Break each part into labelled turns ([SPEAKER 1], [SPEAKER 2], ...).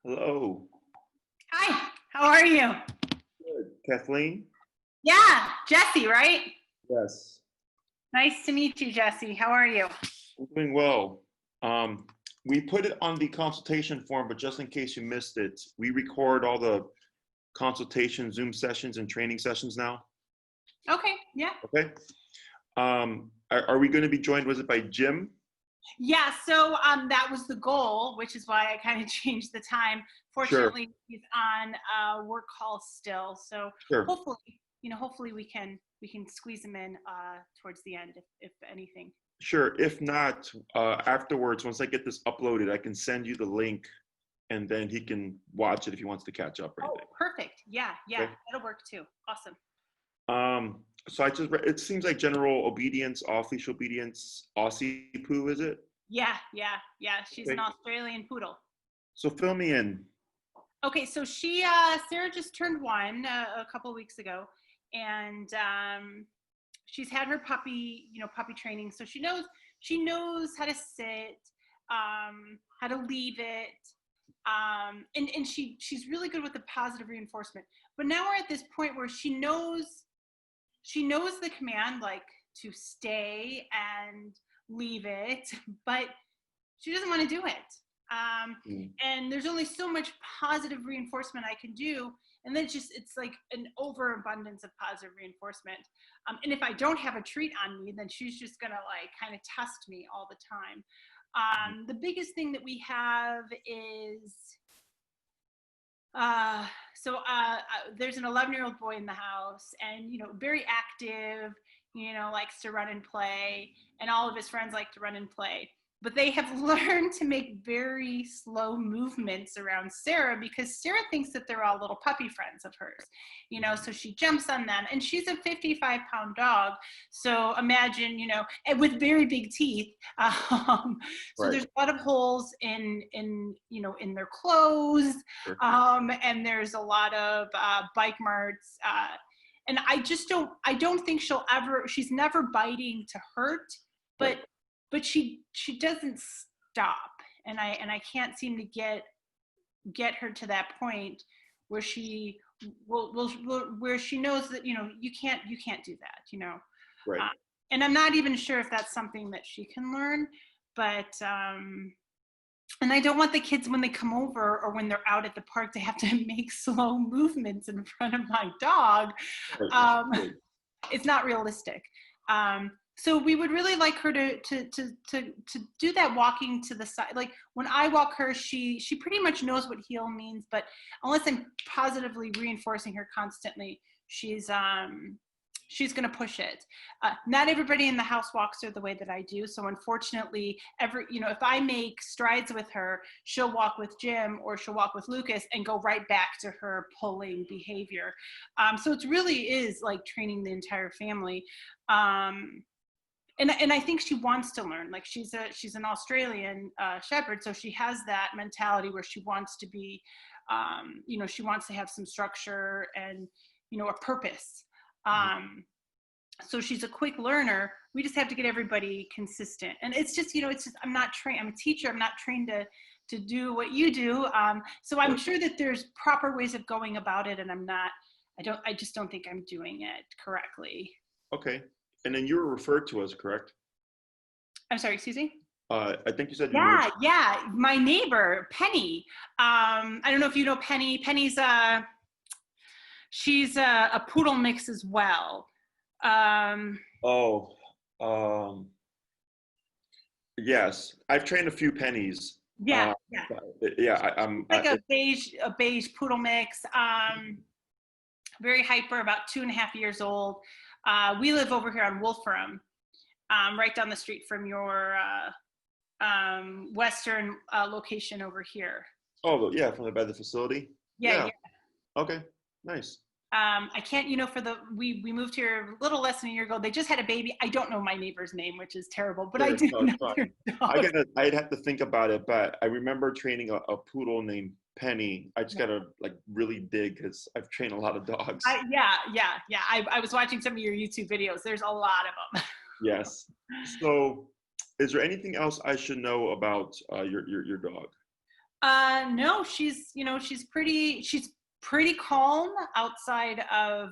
[SPEAKER 1] Hello.
[SPEAKER 2] Hi, how are you?
[SPEAKER 1] Good. Kathleen?
[SPEAKER 2] Yeah, Jesse, right?
[SPEAKER 1] Yes.
[SPEAKER 2] Nice to meet you, Jesse. How are you?
[SPEAKER 1] I'm doing well. We put it on the consultation form, but just in case you missed it, we record all the consultation Zoom sessions and training sessions now.
[SPEAKER 2] Okay, yeah.
[SPEAKER 1] Okay. Are we going to be joined, was it by Jim?
[SPEAKER 2] Yeah, so that was the goal, which is why I kind of changed the time. Fortunately, he's on a work call still, so
[SPEAKER 1] Sure.
[SPEAKER 2] hopefully we can squeeze him in towards the end, if anything.
[SPEAKER 1] Sure. If not, afterwards, once I get this uploaded, I can send you the link and then he can watch it if he wants to catch up or anything.
[SPEAKER 2] Oh, perfect. Yeah,
[SPEAKER 1] Okay.
[SPEAKER 2] that'll work too. Awesome.
[SPEAKER 1] So it seems like general obedience, off-leash obedience, Aussie poo, is it?
[SPEAKER 2] Yeah. She's
[SPEAKER 1] Okay.
[SPEAKER 2] an Australian poodle.
[SPEAKER 1] So fill me in.
[SPEAKER 2] Okay, so Sarah just turned 1 a couple of weeks ago, and she's had her puppy training, so she knows how to sit, how to leave it, and she's really good with the positive reinforcement. But now we're at this point where she knows the command, like to stay and leave it, but she doesn't want to do it. And there's only so much positive reinforcement I can do, and then it's like an overabundance of positive reinforcement. And if I don't have a treat on me, then she's just gonna like kind of test me all the time. The biggest thing that we have is there's an 11-year-old boy in the house, and very active, likes to run and play, and all of his friends like to run and play. But they have learned to make very slow movements around Sarah, because Sarah thinks that they're all little puppy friends of hers, so she jumps on them, and she's a 55-pound dog. So imagine, and with very big teeth. So there's a lot of holes in their clothes, and there's a lot of bike marks. And I don't think she's never biting to hurt, but she doesn't stop, and I can't seem to get her to that point where she where she knows that you can't do that,
[SPEAKER 1] Right.
[SPEAKER 2] And I'm not even sure if that's something that she can learn, but and I don't want the kids, when they come over or when they're out at the park, to have to make slow movements in front of my dog. It's not realistic. So we would really like her to do that walking to the side. Like when I walk her, she pretty much knows what heel means, but unless I'm positively reinforcing her constantly, she's going to push it. Not everybody in the house walks her the way that I do. So unfortunately, if I make strides with her, she'll walk with Jim or she'll walk with Lucas and go right back to her pulling behavior. So it really is like training the entire family. And I think she wants to learn. Like she's an Australian shepherd, so she has that mentality where she wants to be, she wants to have some structure and a purpose. So she's a quick learner. We just have to get everybody consistent, and it's just I'm not trained. I'm a teacher. I'm not trained to do what you do. So I'm sure that there's proper ways of going about it, and I just don't think I'm doing it correctly.
[SPEAKER 1] Okay. And then you were referred to us, correct?
[SPEAKER 2] I'm sorry, excuse me?
[SPEAKER 1] I think you said
[SPEAKER 2] yeah. My neighbor, Penny. I don't know if you know Penny. Penny's she's a poodle mix as well.
[SPEAKER 1] Yes, I've trained a few Pennies.
[SPEAKER 2] Yeah.
[SPEAKER 1] I'm
[SPEAKER 2] like a beige poodle mix. Very hyper, about 2.5 years old. We live over here on Wolfram, right down the street from your western location over here.
[SPEAKER 1] Oh, yeah, by the facility?
[SPEAKER 2] Yeah.
[SPEAKER 1] Okay, nice.
[SPEAKER 2] I can't, we moved here a little less than a year ago. They just had a baby. I don't know my neighbor's name, which is terrible, but I do know their dog.
[SPEAKER 1] I'd have to think about it, but I remember training a poodle named Penny. I just gotta really dig, because I've trained a lot of dogs.
[SPEAKER 2] I was watching some of your YouTube videos. There's a lot of them.
[SPEAKER 1] Yes. So is there anything else I should know about your dog?
[SPEAKER 2] No, she's pretty calm outside of,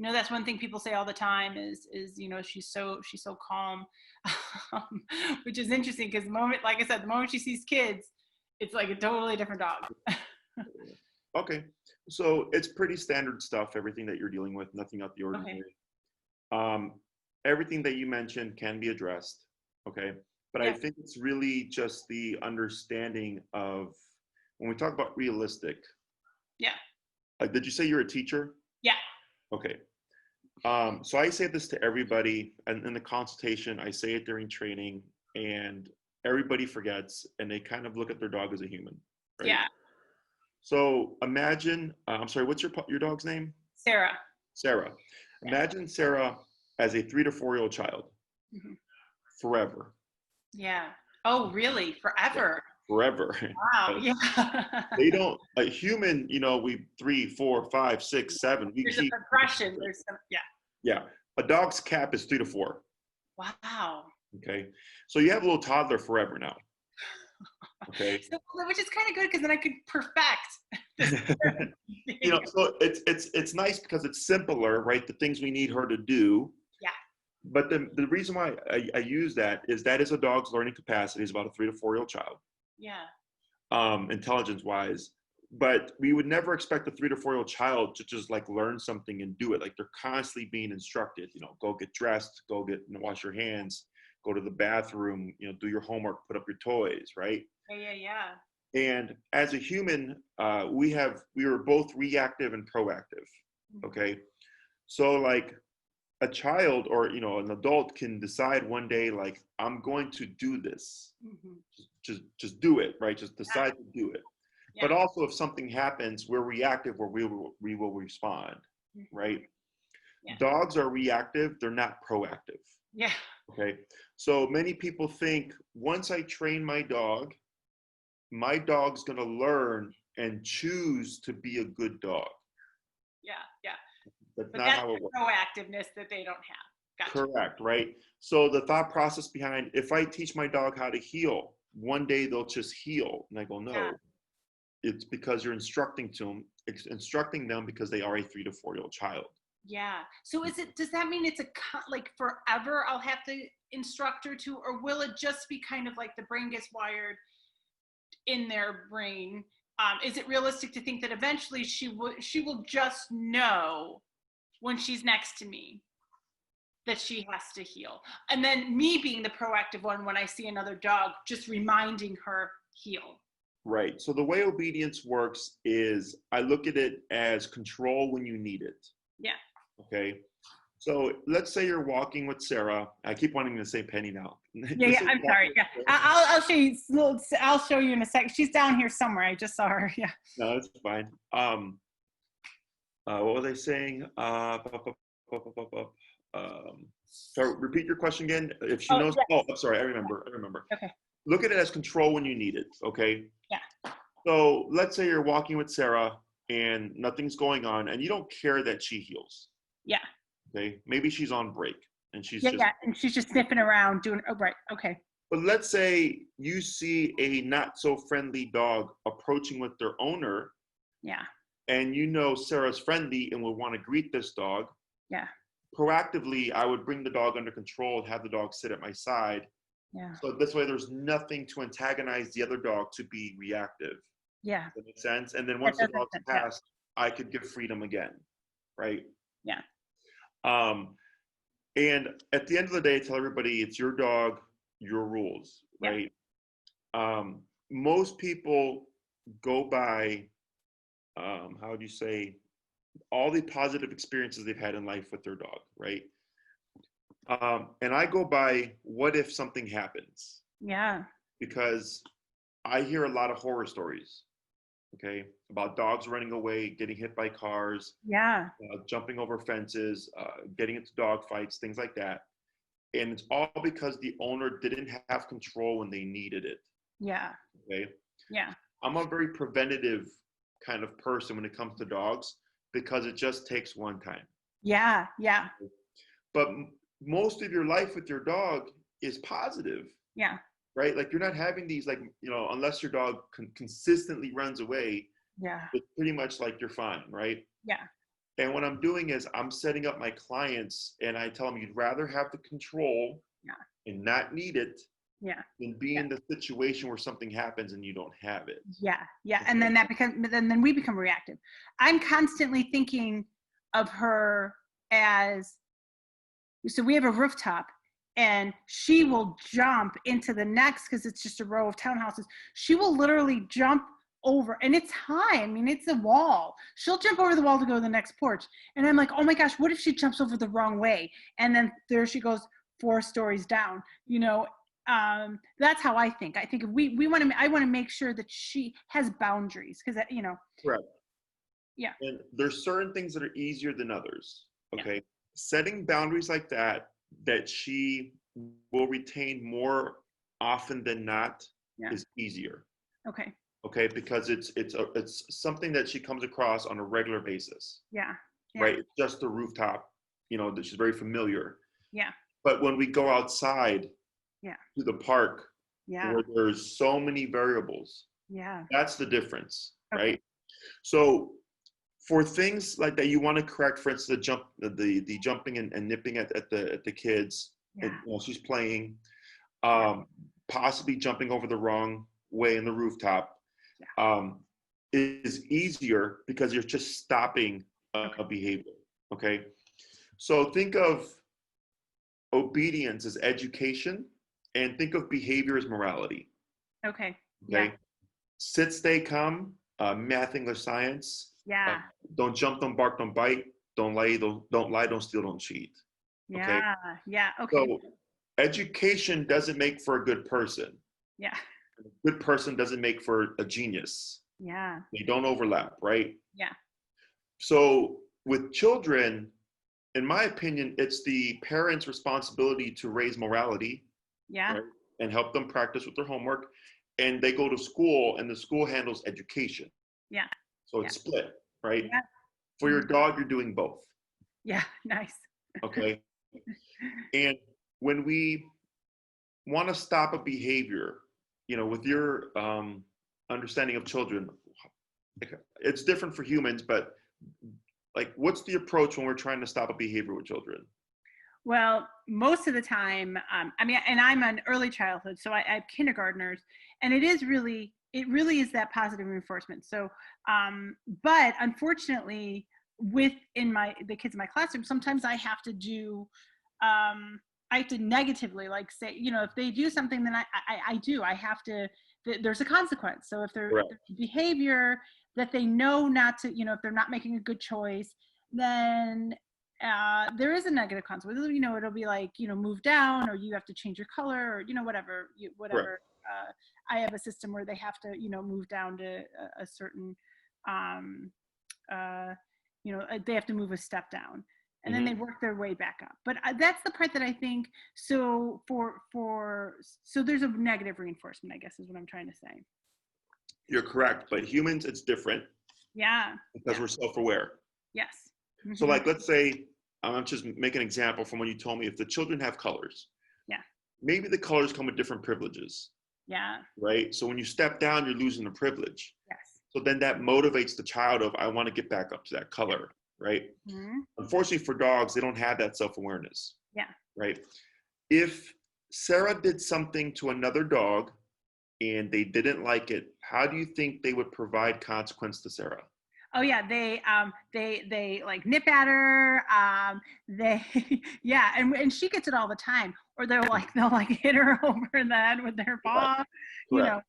[SPEAKER 2] that's one thing people say all the time is, she's so calm, which is interesting because like I said, the moment she sees kids, it's like a totally different dog.
[SPEAKER 1] Okay. So it's pretty standard stuff, everything that you're dealing with, nothing out the ordinary. Okay. Everything that you mentioned can be addressed. Okay. But I think it's really just the understanding of when we talk about realistic.
[SPEAKER 2] Yeah.
[SPEAKER 1] Like, did you say you're a teacher?
[SPEAKER 2] Yeah.
[SPEAKER 1] Okay. So I say this to everybody, and in the consultation, I say it during training, and everybody forgets, and they kind of look at their dog as a human, right?
[SPEAKER 2] Yeah.
[SPEAKER 1] So imagine, I'm sorry, what's your dog's name?
[SPEAKER 2] Sarah.
[SPEAKER 1] Sarah. Imagine Sarah as a 3 to 4 year old child, forever.
[SPEAKER 2] Yeah. Oh, really? Forever?
[SPEAKER 1] Yeah, forever.
[SPEAKER 2] Wow. Yeah.
[SPEAKER 1] They don't, a human, we 3, 4, 5, 6, 7. We
[SPEAKER 2] There's
[SPEAKER 1] keep
[SPEAKER 2] a progression. There's some, yeah.
[SPEAKER 1] Yeah. A dog's cap is 3 to 4.
[SPEAKER 2] Wow.
[SPEAKER 1] Okay. So you have a little toddler forever now. Okay.
[SPEAKER 2] So, which is kind of good because then I could perfect.
[SPEAKER 1] So it's nice because it's simpler, right? The things we need her to do.
[SPEAKER 2] Yeah.
[SPEAKER 1] But the reason why I use that is a dog's learning capacity is about a 3 to 4 year old child.
[SPEAKER 2] Yeah.
[SPEAKER 1] Intelligence wise. But we would never expect a 3 to 4 year old child to just like learn something and do it. Like they're constantly being instructed, go get dressed, go wash your hands, go to the bathroom, do your homework, put up your toys, right?
[SPEAKER 2] Yeah.
[SPEAKER 1] And as a human, we were both reactive and proactive. Okay. So like a child or, an adult can decide one day, like, I'm going to do this. Just do it, right? Just decide to do it. Yeah. But also if something happens, we're reactive or we will respond, right? Yeah. Dogs are reactive. They're not proactive.
[SPEAKER 2] Yeah.
[SPEAKER 1] Okay. So many people think once I train my dog's going to learn and choose to be a good dog.
[SPEAKER 2] Yeah.
[SPEAKER 1] That's
[SPEAKER 2] but
[SPEAKER 1] not
[SPEAKER 2] that's
[SPEAKER 1] how it works.
[SPEAKER 2] Proactiveness that they don't have. Gotcha.
[SPEAKER 1] Correct, right? So the thought process behind, if I teach my dog how to heel, one day they'll just heel. And I go, no. Yeah. It's because you're instructing them because they are a 3 to 4 year old child.
[SPEAKER 2] Yeah. So does that mean it's like forever I'll have to instruct her to, or will it just be kind of like the brain gets wired in their brain? Is it realistic to think that eventually she will just know when she's next to me that she has to heel? And then me being the proactive one, when I see another dog, just reminding her heel.
[SPEAKER 1] Right. So the way obedience works is I look at it as control when you need it.
[SPEAKER 2] Yeah.
[SPEAKER 1] Okay. So let's say you're walking with Sarah. I keep wanting to say Penny now.
[SPEAKER 2] Yeah. I'm sorry. Yeah. I'll show you. I'll show you in a second. She's down here somewhere. I just saw her. Yeah.
[SPEAKER 1] No, it's fine. What was I saying? So repeat your question again. If she knows. Yes. Oh, I'm sorry. I remember.
[SPEAKER 2] Okay.
[SPEAKER 1] Look at it as control when you need it. Okay.
[SPEAKER 2] Yeah.
[SPEAKER 1] So let's say you're walking with Sarah and nothing's going on and you don't care that she heals.
[SPEAKER 2] Yeah.
[SPEAKER 1] Okay. Maybe she's on break and she's
[SPEAKER 2] and she's just sniffing around doing. Oh, right. Okay.
[SPEAKER 1] But let's say you see a not so friendly dog approaching with their owner.
[SPEAKER 2] Yeah.
[SPEAKER 1] And Sarah's friendly and will want to greet this dog.
[SPEAKER 2] Yeah.
[SPEAKER 1] Proactively, I would bring the dog under control and have the dog sit at my side.
[SPEAKER 2] Yeah.
[SPEAKER 1] So this way there's nothing to antagonize the other dog to be reactive.
[SPEAKER 2] Yeah.
[SPEAKER 1] Does that make sense? And then once the dog's passed, I could give freedom again. Right?
[SPEAKER 2] Yeah.
[SPEAKER 1] And at the end of the day, tell everybody it's your dog, your rules, right? Yeah. Most people go by how would you say, all the positive experiences they've had in life with their dog, right? And I go by, what if something happens?
[SPEAKER 2] Yeah.
[SPEAKER 1] Because I hear a lot of horror stories, okay, about dogs running away, getting hit by cars, jumping over fences, getting into dog fights, things like that. And it's all because the owner didn't have control when they needed it.
[SPEAKER 2] Yeah.
[SPEAKER 1] Okay.
[SPEAKER 2] Yeah.
[SPEAKER 1] I'm a very preventative kind of person when it comes to dogs because it just takes one time.
[SPEAKER 2] Yeah. Yeah.
[SPEAKER 1] But most of your life with your dog is positive.
[SPEAKER 2] Yeah.
[SPEAKER 1] right? Like you're not having these like, you know, unless your dog consistently runs away,
[SPEAKER 2] Yeah.
[SPEAKER 1] it's pretty much like you're fine, right?
[SPEAKER 2] Yeah.
[SPEAKER 1] And what I'm doing is I'm setting up my clients and I tell them you'd rather have the control
[SPEAKER 2] Yeah.
[SPEAKER 1] and not need it
[SPEAKER 2] Yeah.
[SPEAKER 1] than be
[SPEAKER 2] Yeah.
[SPEAKER 1] in the situation where something happens and you don't have it.
[SPEAKER 2] Yeah. Yeah. And
[SPEAKER 1] Okay.
[SPEAKER 2] then that becomes, then we become reactive. I'm constantly thinking of her as, so we have a rooftop and she will jump into the next, because it's just a row of townhouses. She will literally jump over, and it's high. I mean, it's a wall. She'll jump over the wall to go to the next porch. And I'm like, oh my gosh, what if she jumps over the wrong way? And then there she goes 4 stories down, you know? That's how I think. I think if I want to make sure that she has boundaries, because, you know.
[SPEAKER 1] Correct.
[SPEAKER 2] Yeah.
[SPEAKER 1] And there's certain things that are easier than others. Okay.
[SPEAKER 2] Yeah.
[SPEAKER 1] Setting boundaries like that she will retain more often than not is easier.
[SPEAKER 2] Okay.
[SPEAKER 1] Okay, because it's something that she comes across on a regular basis.
[SPEAKER 2] Yeah. Yeah.
[SPEAKER 1] Right. It's just the rooftop, you know, that she's very familiar.
[SPEAKER 2] Yeah.
[SPEAKER 1] But when we go outside to the park where there's so many variables, that's the difference.
[SPEAKER 2] Okay.
[SPEAKER 1] Right. So for things like that, you want to correct, for instance, the jumping and nipping at the kids. And, you know, she's playing, possibly jumping over the wrong way in the rooftop, is easier because you're just stopping a behavior. Okay, so think of obedience as education, and think of behavior as morality.
[SPEAKER 2] Okay.
[SPEAKER 1] Okay, sit, stay, come, math, English, science. Don't jump, don't bark, don't bite, don't lie, don't steal, don't cheat. Okay.
[SPEAKER 2] Okay.
[SPEAKER 1] So education doesn't make for a good person. A good person doesn't make for a genius. They don't overlap, right? So with children, in my opinion, it's the parents' responsibility to raise morality, right? And help them practice with their homework. And they go to school, and the school handles education. So it's split, right? For your dog, you're doing both.
[SPEAKER 2] Nice.
[SPEAKER 1] Okay. And when we want to stop a behavior, you know, with your understanding of children, it's different for humans, but like, what's the approach when we're trying to stop a behavior with children?
[SPEAKER 2] Well, most of the time, I mean, and I'm an early childhood, so I have kindergartners, and it really is that positive reinforcement. So, but unfortunately, within the kids in my classroom, sometimes I have to do, I have to negatively, like, say, you know, if they do something, then I have to, there's a consequence. So if there's behavior that they know not to, you know, if they're not making a good choice, then there is a negative consequence. You know, it'll be like, you know, move down, or you have to change your color, or, you know, whatever. I have a system where they have to, you know, move down to a certain, you know, they have to move a step down, and then they work their way back up. But that's the part that I think. So so there's a negative reinforcement, I guess, is what I'm trying to say.
[SPEAKER 1] You're correct, but humans, it's different. Because we're self-aware.
[SPEAKER 2] Yes.
[SPEAKER 1] So, like, let's say, I'm just make an example from when you told me, if the children have colors, maybe the colors come with different privileges. Right. So when you step down, you're losing the privilege. So then that motivates the child of, I want to get back up to that color. Right. Unfortunately for dogs, they don't have that self-awareness. Right. If Sarah did something to another dog and they didn't like it, how do you think they would provide consequence to Sarah?
[SPEAKER 2] Oh yeah, they like nip at her. And she gets it all the time. Or they'll like hit her over the head with their paw. You know,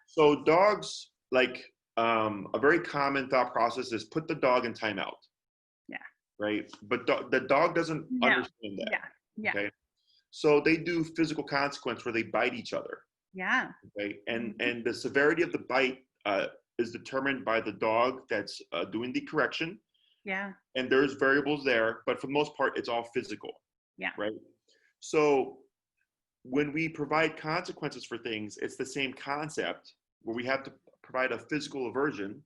[SPEAKER 1] So dogs, like, a very common thought process is put the dog in timeout. Right. But the dog doesn't understand that. Okay. So they do physical consequence where they bite each other. Okay. And the severity of the bite is determined by the dog that's doing the correction. And there's variables there, but for the most part, it's all physical. Right. So when we provide consequences for things, it's the same concept where we have to provide a physical aversion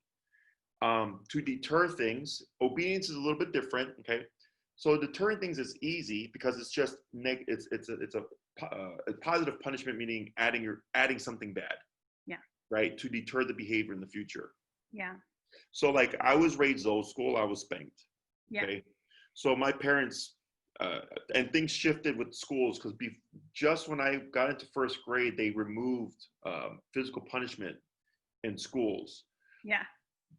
[SPEAKER 1] to deter things. Obedience is a little bit different. Okay. So deterring things is easy because it's just it's positive punishment, meaning adding something bad,
[SPEAKER 2] Yeah.
[SPEAKER 1] right, to deter the behavior in the future.
[SPEAKER 2] Yeah.
[SPEAKER 1] So like I was raised old school, I was spanked.
[SPEAKER 2] Yeah.
[SPEAKER 1] Okay. So my parents, and things shifted with schools because just when I got into first grade, they removed physical punishment in schools.
[SPEAKER 2] Yeah.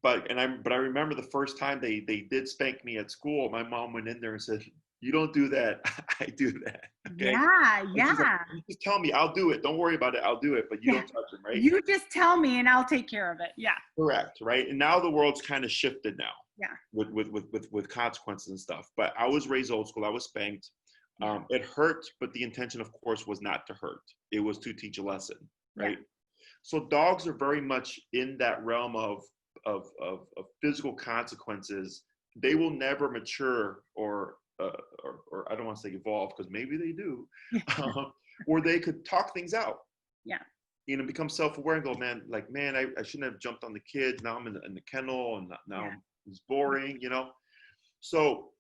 [SPEAKER 1] But I remember the first time they did spank me at school, my mom went in there and said, "You don't do that. I do that." Okay.
[SPEAKER 2] Yeah.
[SPEAKER 1] And she's like,
[SPEAKER 2] Yeah.
[SPEAKER 1] "You just tell me, I'll do it. Don't worry about it. I'll do it, but you
[SPEAKER 2] Yeah.
[SPEAKER 1] don't touch him," right?
[SPEAKER 2] You just tell me and I'll take care of it. Yeah.
[SPEAKER 1] Correct, right? And now the world's kind of shifted now.
[SPEAKER 2] Yeah.
[SPEAKER 1] With consequences and stuff. But I was raised old school. I was spanked.
[SPEAKER 2] Yeah.
[SPEAKER 1] It hurt, but the intention, of course, was not to hurt. It was to teach a lesson, right? Yeah. So dogs are very much in that realm of physical consequences. They will never mature or I don't want to say evolve, because maybe they do, or they could talk things out.
[SPEAKER 2] Yeah.
[SPEAKER 1] You know, become self-aware and go, man, I shouldn't have jumped on the kid. Now I'm in the kennel, and now it's boring, you know? So.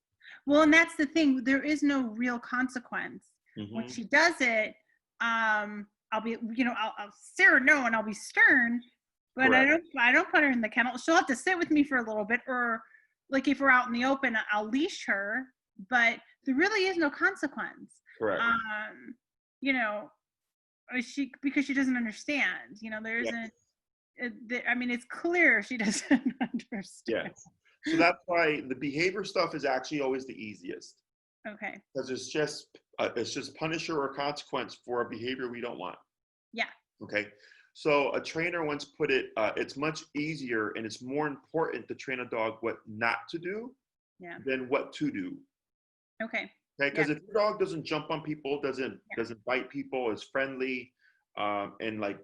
[SPEAKER 2] Well, and that's the thing. There is no real consequence.
[SPEAKER 1] Mm-hmm.
[SPEAKER 2] When she does it, I'll be, I'll stare no, and I'll be stern, but correct. I don't put her in the kennel. She'll have to sit with me for a little bit, or like if we're out in the open, I'll leash her, but there really is no consequence.
[SPEAKER 1] Correct.
[SPEAKER 2] Because she doesn't understand, there isn't, it's clear she doesn't understand.
[SPEAKER 1] Yes. So that's why the behavior stuff is actually always the easiest.
[SPEAKER 2] Okay.
[SPEAKER 1] Because it's just punisher or consequence for a behavior we don't want.
[SPEAKER 2] Yeah.
[SPEAKER 1] Okay. So a trainer once put it, it's much easier and it's more important to train a dog what not to do than what to do.
[SPEAKER 2] Okay.
[SPEAKER 1] Okay, because if your dog doesn't jump on people, doesn't bite people, is friendly, and like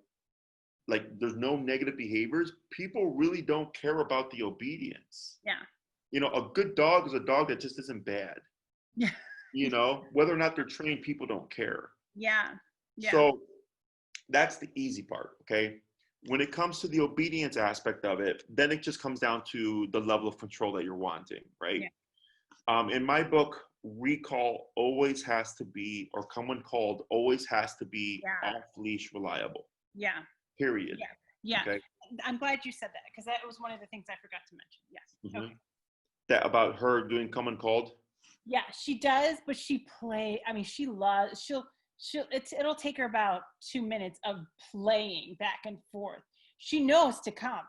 [SPEAKER 1] there's no negative behaviors, people really don't care about the obedience.
[SPEAKER 2] Yeah.
[SPEAKER 1] A good dog is a dog that just isn't bad.
[SPEAKER 2] Yeah.
[SPEAKER 1] Whether or not they're trained, people don't care.
[SPEAKER 2] Yeah. Yeah.
[SPEAKER 1] So that's the easy part. Okay. When it comes to the obedience aspect of it, then it just comes down to the level of control that you're wanting, right? Yeah. In my book, recall always has to be, or come when called always has to be off leash reliable.
[SPEAKER 2] Yeah.
[SPEAKER 1] Period.
[SPEAKER 2] Yeah. Yeah.
[SPEAKER 1] Okay.
[SPEAKER 2] I'm glad you said that, because that was one of the things I forgot to mention. Yes.
[SPEAKER 1] Mm-hmm.
[SPEAKER 2] Okay.
[SPEAKER 1] That about her doing come when called?
[SPEAKER 2] Yeah, she does, but she loves, it'll take her about 2 minutes of playing back and forth. She knows to come,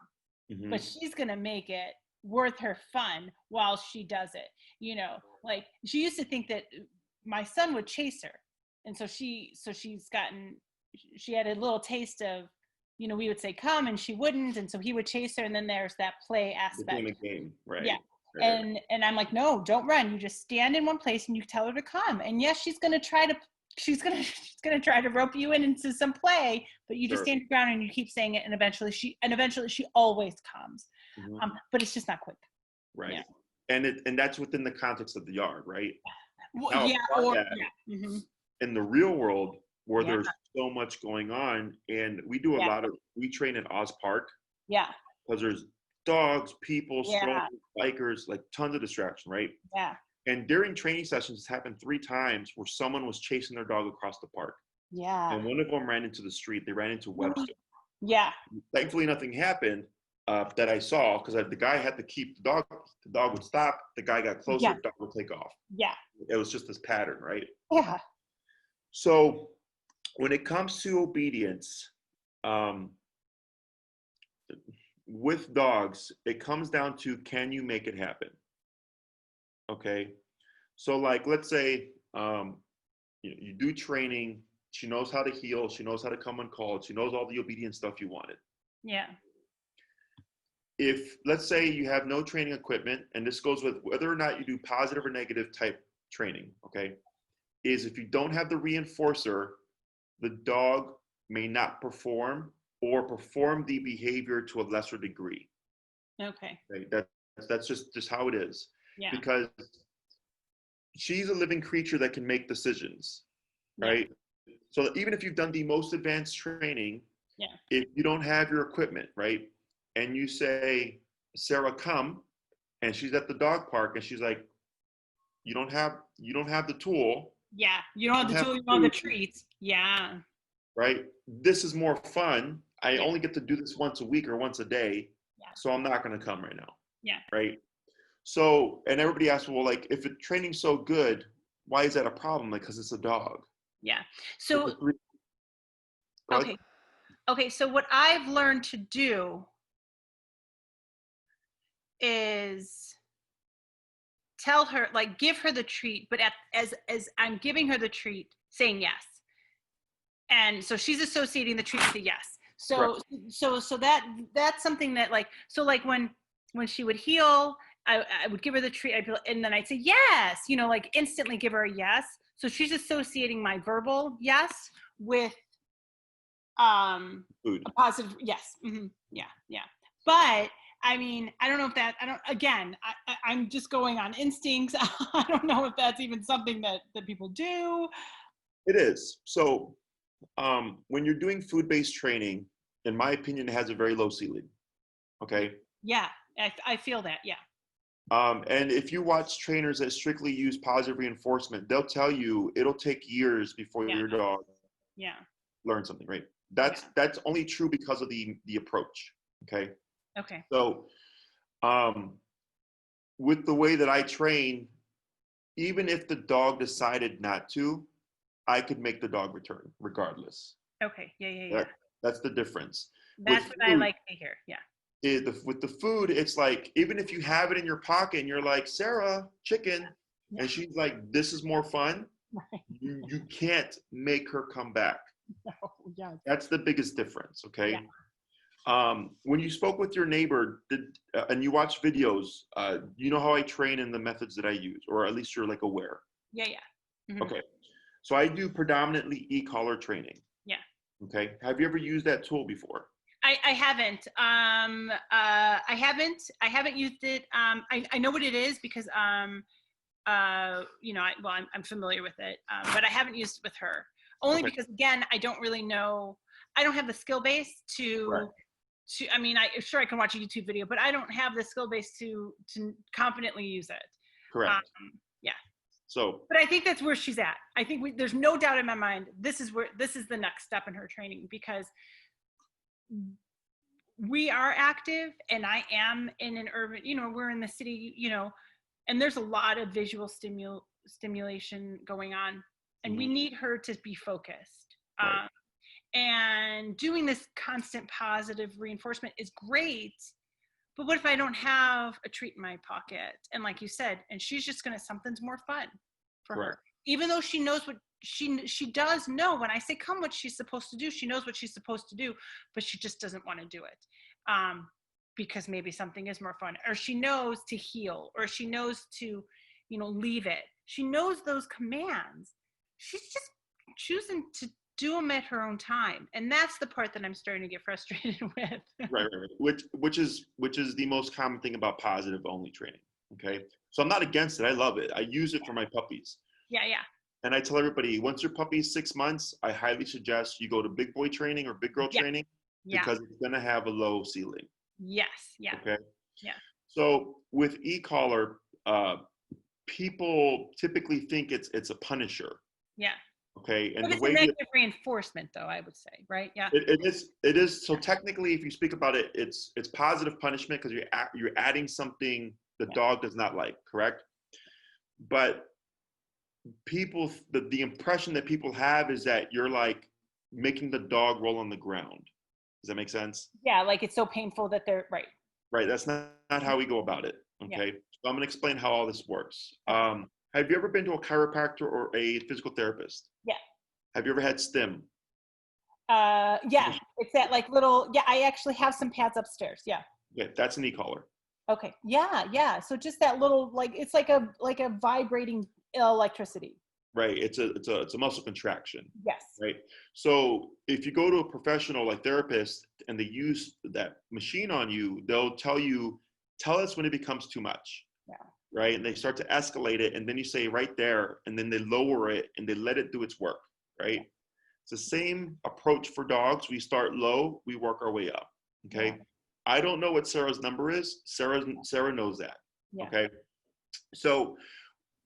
[SPEAKER 2] but she's going to make it worth her fun while she does it. Like she used to think that my son would chase her. And so she had a little taste of, we would say come and she wouldn't. And so he would chase her. And then there's that play aspect.
[SPEAKER 1] The game, right?
[SPEAKER 2] Yeah. Right. And I'm like, no, don't run. You just stand in one place and you tell her to come. And yes, she's going to try to rope you into some play, but you just stand your ground and you keep saying it. And eventually she always comes. But it's just not quick.
[SPEAKER 1] Right. Yeah. And that's within the context of the yard, right?
[SPEAKER 2] Well,
[SPEAKER 1] in the real world where there's so much going on, and we do we train in Oz Park.
[SPEAKER 2] Yeah.
[SPEAKER 1] Because there's dogs, people, strollers, bikers, like tons of distraction, right?
[SPEAKER 2] Yeah.
[SPEAKER 1] And during training sessions, it's happened 3 times where someone was chasing their dog across the park.
[SPEAKER 2] Yeah.
[SPEAKER 1] And one of them ran into the street. They ran into Webster.
[SPEAKER 2] Yeah.
[SPEAKER 1] Thankfully, nothing happened that I saw, because the guy had to keep the dog. The dog would stop. The guy got closer. The dog would take off. Yeah. It was just this pattern, right?
[SPEAKER 2] Yeah.
[SPEAKER 1] So when it comes to obedience, with dogs, it comes down to, can you make it happen? Okay. So like, let's say, you do training. She knows how to heel. She knows how to come when called. She knows all the obedience stuff you wanted.
[SPEAKER 2] Yeah.
[SPEAKER 1] If, let's say you have no training equipment, and this goes with whether or not you do positive or negative type training, okay, is if you don't have the reinforcer, the dog may not perform or perform the behavior to a lesser degree.
[SPEAKER 2] Okay.
[SPEAKER 1] That's just how it is.
[SPEAKER 2] Yeah.
[SPEAKER 1] Because she's a living creature that can make decisions, right? So even if you've done the most advanced training, if you don't have your equipment, right, and you say, Sarah, come, and she's at the dog park and she's like, you don't have the tool,
[SPEAKER 2] Yeah. You don't have the tool, you don't have the treats. Yeah.
[SPEAKER 1] Right? This is more fun. I
[SPEAKER 2] Yeah.
[SPEAKER 1] only get to do this once a week or once a day.
[SPEAKER 2] Yeah.
[SPEAKER 1] So I'm not going to come right now.
[SPEAKER 2] Yeah.
[SPEAKER 1] Right? So, and everybody asks, well, like, if the training's so good, why is that a problem? Like, because it's a dog.
[SPEAKER 2] Yeah.
[SPEAKER 1] With the
[SPEAKER 2] So,
[SPEAKER 1] three, go ahead.
[SPEAKER 2] okay. Okay. So what I've learned to do is tell her, like, give her the treat, but as I'm giving her the treat, saying yes. And so she's associating the treat with a yes. So
[SPEAKER 1] Correct.
[SPEAKER 2] so that's something that, like, so like when she would heel, I would give her the treat, and then I'd say yes, like instantly give her a yes. So she's associating my verbal yes with
[SPEAKER 1] Food.
[SPEAKER 2] a positive yes. Mm-hmm. Yeah. But I mean, I don't know if that, I'm just going on instincts. I don't know if that's even something that people do.
[SPEAKER 1] It is. So when you're doing food-based training, in my opinion, it has a very low ceiling. Okay.
[SPEAKER 2] Yeah, I feel that. Yeah.
[SPEAKER 1] And if you watch trainers that strictly use positive reinforcement, they'll tell you it'll take years before
[SPEAKER 2] Yeah.
[SPEAKER 1] your dog
[SPEAKER 2] Yeah.
[SPEAKER 1] learns something, right? That's only true because of the approach. Okay.
[SPEAKER 2] Okay.
[SPEAKER 1] So with the way that I train, even if the dog decided not to, I could make the dog return regardless.
[SPEAKER 2] Okay. Yeah.
[SPEAKER 1] That's the difference.
[SPEAKER 2] That's
[SPEAKER 1] With
[SPEAKER 2] what I
[SPEAKER 1] food,
[SPEAKER 2] like to hear. Yeah.
[SPEAKER 1] with the food, it's like, even if you have it in your pocket and you're like, Sarah, chicken,
[SPEAKER 2] Yeah.
[SPEAKER 1] and she's like, this is more fun,
[SPEAKER 2] Right.
[SPEAKER 1] you can't make her come back.
[SPEAKER 2] No, yes.
[SPEAKER 1] That's the biggest difference, okay?
[SPEAKER 2] Yeah.
[SPEAKER 1] When you spoke with your neighbor, and you watch videos, you know how I train and the methods that I use, or at least you're like aware.
[SPEAKER 2] Yeah. Mm-hmm.
[SPEAKER 1] Okay. So I do predominantly e-collar training.
[SPEAKER 2] Yeah.
[SPEAKER 1] Okay. Have you ever used that tool before?
[SPEAKER 2] I haven't. I haven't used it. I know what it is because I'm familiar with it, but I haven't used it with her. Only
[SPEAKER 1] Okay.
[SPEAKER 2] because, again, I don't really know. I don't have the skill base
[SPEAKER 1] Right.
[SPEAKER 2] I mean, I can watch a YouTube video, but I don't have the skill base to confidently use it.
[SPEAKER 1] Correct.
[SPEAKER 2] Yeah.
[SPEAKER 1] So,
[SPEAKER 2] But I think that's where she's at. I think there's no doubt in my mind. This is the next step in her training, because we are active, and I am in an urban, we're in the city, and there's a lot of visual stimulation going on, and we need her to be focused.
[SPEAKER 1] right.
[SPEAKER 2] And doing this constant positive reinforcement is great, but what if I don't have a treat in my pocket? And like you said, and she's just something's more fun for
[SPEAKER 1] Correct.
[SPEAKER 2] her, even though she knows what she does know. When I say come, what she's supposed to do, she knows what she's supposed to do, but she just doesn't want to do it, because maybe something is more fun, or she knows to heal, or she knows to, leave it. She knows those commands. She's just choosing to do them at her own time, and that's the part that I'm starting to get frustrated with.
[SPEAKER 1] Right. Which is the most common thing about positive only training. Okay. So I'm not against it. I love it. I use it for my puppies.
[SPEAKER 2] Yeah.
[SPEAKER 1] And I tell everybody, once your puppy is 6 months, I highly suggest you go to big boy training or big girl training, because it's going to have a low ceiling.
[SPEAKER 2] Yes. Yeah.
[SPEAKER 1] Okay.
[SPEAKER 2] Yeah.
[SPEAKER 1] So with e-collar, people typically think it's a punisher.
[SPEAKER 2] Yeah.
[SPEAKER 1] Okay. And
[SPEAKER 2] but
[SPEAKER 1] the
[SPEAKER 2] it's
[SPEAKER 1] way
[SPEAKER 2] a negative reinforcement, though, I would say, right? Yeah.
[SPEAKER 1] it is. So technically, if you speak about it, it's positive punishment, because you're adding something the dog does not like, correct? But people, the impression that people have is that you're like making the dog roll on the ground. Does that make sense?
[SPEAKER 2] Yeah, like it's so painful that they're right.
[SPEAKER 1] Right. That's not how we go about it. Okay. So I'm going to explain how all this works. Have you ever been to a chiropractor or a physical therapist?
[SPEAKER 2] Yeah.
[SPEAKER 1] Have you ever had stim?
[SPEAKER 2] Yeah. It's that like little. Yeah, I actually have some pads upstairs. Yeah.
[SPEAKER 1] Okay, that's an e-collar.
[SPEAKER 2] Okay. Yeah. So just that little, like, it's like a vibrating electricity.
[SPEAKER 1] Right. It's a muscle contraction.
[SPEAKER 2] Yes.
[SPEAKER 1] Right. So if you go to a professional like therapist and they use that machine on you, they'll tell us when it becomes too much.
[SPEAKER 2] Yeah.
[SPEAKER 1] Right. And they start to escalate it. And then you say right there, and then they lower it and they let it do its work. Right. It's the same approach for dogs. We start low, we work our way up. Okay.
[SPEAKER 2] Yeah.
[SPEAKER 1] I don't know what Sarah's number is. Sarah knows that.
[SPEAKER 2] Yeah.
[SPEAKER 1] Okay. So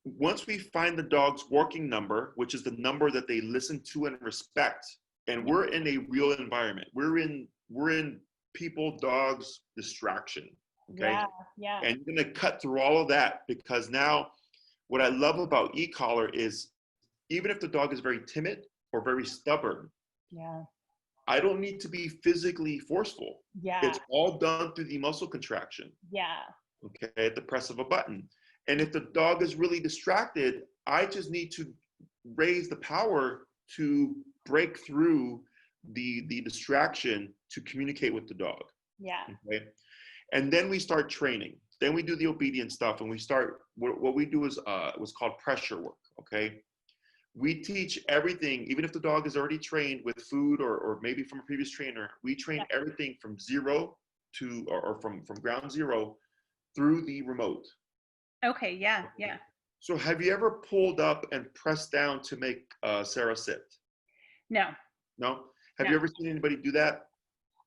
[SPEAKER 1] once we find the dog's working number, which is the number that they listen to and respect, and we're in a real environment, we're in people, dogs, distraction. Okay.
[SPEAKER 2] Yeah. Yeah.
[SPEAKER 1] And you're going to cut through all of that, because now what I love about e-collar is, even if the dog is very timid or very stubborn,
[SPEAKER 2] Yeah.
[SPEAKER 1] I don't need to be physically forceful.
[SPEAKER 2] Yeah.
[SPEAKER 1] It's all done through the muscle contraction.
[SPEAKER 2] Yeah.
[SPEAKER 1] Okay, at the press of a button. And if the dog is really distracted, I just need to raise the power to break through the distraction to communicate with the dog.
[SPEAKER 2] Yeah.
[SPEAKER 1] Okay. And then we start training. Then we do the obedience stuff, and we start, what we do is what's called pressure work. Okay. We teach everything, even if the dog is already trained with food or maybe from a previous trainer, we train everything from zero to, or from ground zero through the remote.
[SPEAKER 2] Okay. Yeah. Yeah.
[SPEAKER 1] So have you ever pulled up and pressed down to make Sarah sit?
[SPEAKER 2] No.
[SPEAKER 1] No? Have
[SPEAKER 2] No.
[SPEAKER 1] you ever seen anybody do that?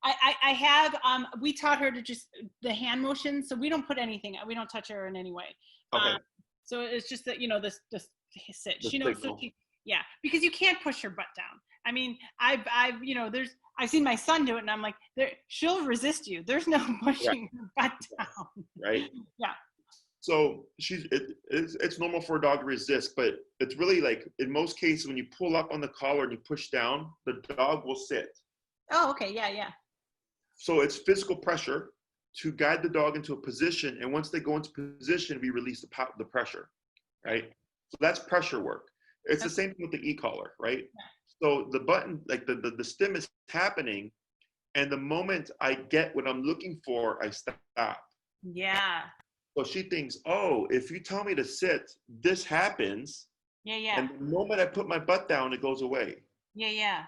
[SPEAKER 2] I have, we taught her to just the hand motion. So we don't put anything, we don't touch her in any way.
[SPEAKER 1] Okay.
[SPEAKER 2] So it's just that, this sit,
[SPEAKER 1] The
[SPEAKER 2] she knows,
[SPEAKER 1] signal.
[SPEAKER 2] yeah, because you can't push her butt down. I mean, I've I've seen my son do it, and I'm like, she'll resist you. There's no pushing her butt down.
[SPEAKER 1] Right?
[SPEAKER 2] Yeah.
[SPEAKER 1] So it's normal for a dog to resist, but it's really like, in most cases, when you pull up on the collar and you push down, the dog will sit.
[SPEAKER 2] Oh, okay. Yeah. Yeah.
[SPEAKER 1] So it's physical pressure to guide the dog into a position, and once they go into position, we release the pressure, right? So that's pressure work. It's the same thing with the e-collar, right? So the button, like the stim is happening, and the moment I get what I'm looking for, I stop.
[SPEAKER 2] Yeah.
[SPEAKER 1] So she thinks, oh, if you tell me to sit, this happens.
[SPEAKER 2] Yeah. Yeah.
[SPEAKER 1] And the moment I put my butt down, it goes away.
[SPEAKER 2] Yeah. Yeah.